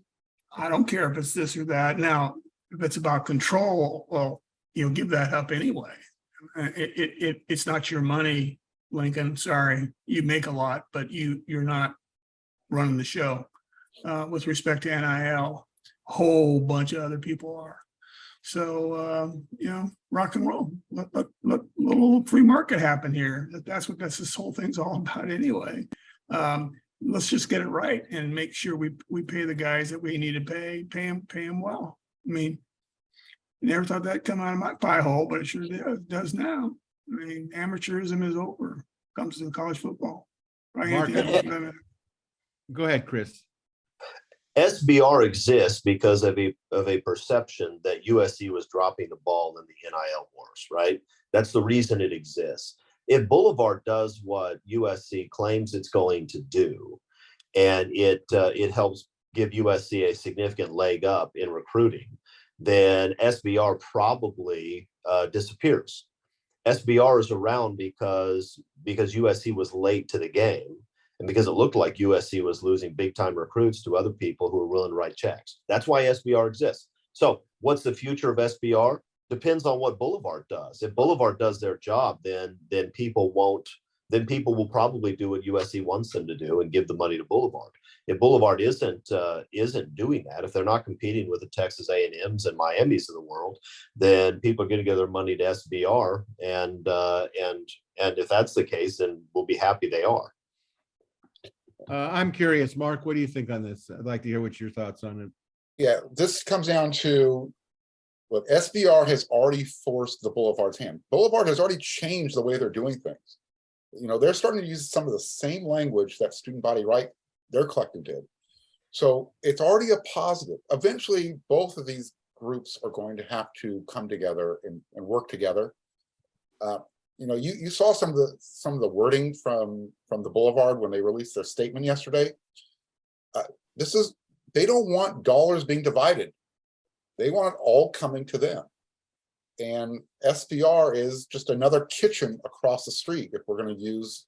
I don't care if it's this or that. Now, if it's about control, well, you'll give that up anyway. It's not your money, Lincoln. Sorry, you make a lot, but you're not running the show. With respect to NIL, a whole bunch of other people are. So you know, rock and roll. Let little free market happen here. That's what this whole thing's all about anyway. Let's just get it right and make sure we pay the guys that we need to pay them well. I mean, never thought that'd come out of my pie hole, but it sure does now. I mean, amateurism is over. Comes to college football. Right? Mark, go ahead, Chris. SBR exists because of a perception that USC was dropping the ball in the NIL wars, right? That's the reason it exists. if Boulevard does what USC claims it's going to do, and it helps give USC a significant leg up in recruiting, then SBR probably disappears. SBR is around because USC was late to the game, and because it looked like USC was losing big time recruits to other people who were willing to write checks. That's why SBR exists. So what's the future of SBR? Depends on what Boulevard does. If Boulevard does their job, then people won't. Then people will probably do what USC wants them to do and give the money to Boulevard. If Boulevard isn't doing that, if they're not competing with the Texas A&Ms and Miamis of the world, then people are going to give their money to SBR, and if that's the case, then we'll be happy they are. I'm curious, Mark, what do you think on this? I'd like to hear what your thoughts on it. Yeah, this comes down to what SBR has already forced the Boulevard's hand. Boulevard has already changed the way they're doing things. You know, they're starting to use some of the same language that Student Body Right, their collective did. So it's already a positive. Eventually, both of these groups are going to have to come together and work together. You know, you saw some of the wording from the Boulevard when they released their statement yesterday. They don't want dollars being divided. They want it all coming to them. And SBR is just another kitchen across the street. If we're going to use,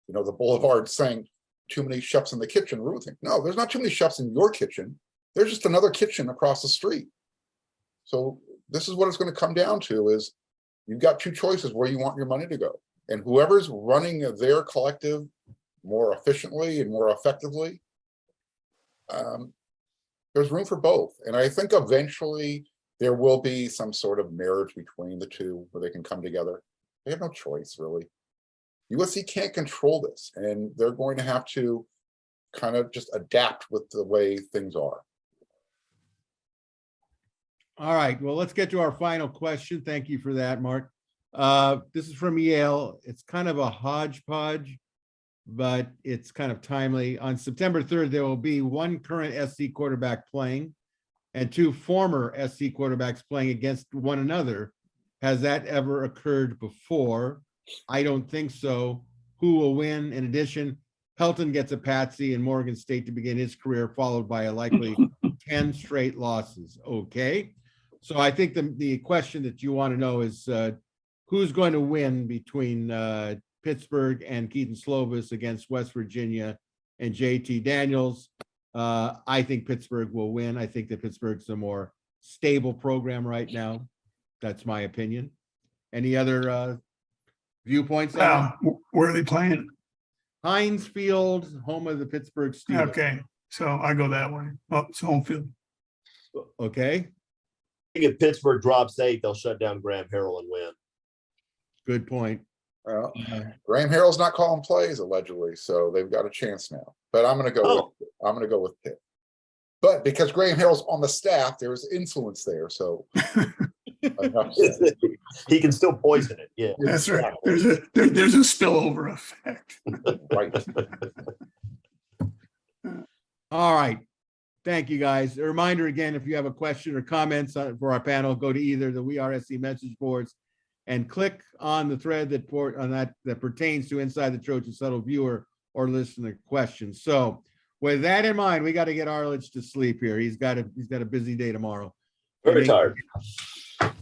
you know, the Boulevard saying too many chefs in the kitchen, ruling. No, there's not too many chefs in your kitchen. There's just another kitchen across the street. So this is what it's going to come down to is you've got two choices where you want your money to go. And whoever's running their collective more efficiently and more effectively, there's room for both. And I think eventually there will be some sort of marriage between the two where they can come together. They have no choice, really. USC can't control this, and they're going to have to kind of just adapt with the way things are. All right, well, let's get to our final question. Thank you for that, Mark. This is from Yale. It's kind of a hodgepodge, but it's kind of timely. On September 3rd, there will be one current SC quarterback playing and two former SC quarterbacks playing against one another. Has that ever occurred before? I don't think so. Who will win? In addition, Pelton gets a patsy in Morgan State to begin his career, followed by a likely 10 straight losses. Okay. So I think the question that you want to know is who's going to win between Pittsburgh and Keaton Slovis against West Virginia and JT Daniels. I think Pittsburgh will win. I think that Pittsburgh's a more stable program right now. That's my opinion. Any other viewpoints? Where are they playing? Heinz Field, home of the Pittsburgh Steelers. Okay, so I go that way. Oh, it's home field. Okay, I think if Pittsburgh drops 8, they'll shut down Graham Harrell and win. good point. Well, Graham Harrell's not calling plays allegedly, so they've got a chance now. But I'm going to go with Pitt. But because Graham Harrell's on the staff, there's influence there. So he can still poison it. Yeah, That's right. There's a spillover effect. right. All right. Thank you, guys. A reminder again, if you have a question or comments for our panel, go to either the We Are SC message boards and click on the thread that pertains to Inside the Trojans Huddle viewer or listener questions. So with that in mind, we got to get Arledge to sleep here. He's got a busy day tomorrow. very tired.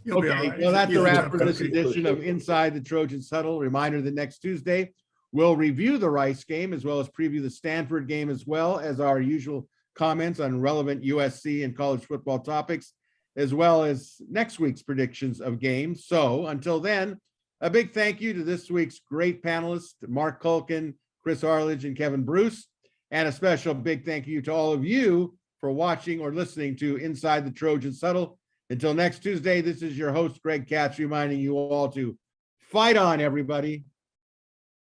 You'll be all Okay, right. well, that's a You'll be wrap for all this right. edition of Inside the Trojans Huddle. Reminder that next Tuesday, we'll review the Rice game as well as preview the Stanford game, as well as our usual comments on relevant USC and college football topics, as well as next week's predictions of games. So until then, a big thank you to this week's great panelists, Marc Kulkin, Chris Arledge, and Kevin Bruce. And a special big thank you to all of you for watching or listening to Inside the Trojans Huddle. Until next Tuesday, this is your host, Greg Katz, reminding you all to fight on, everybody.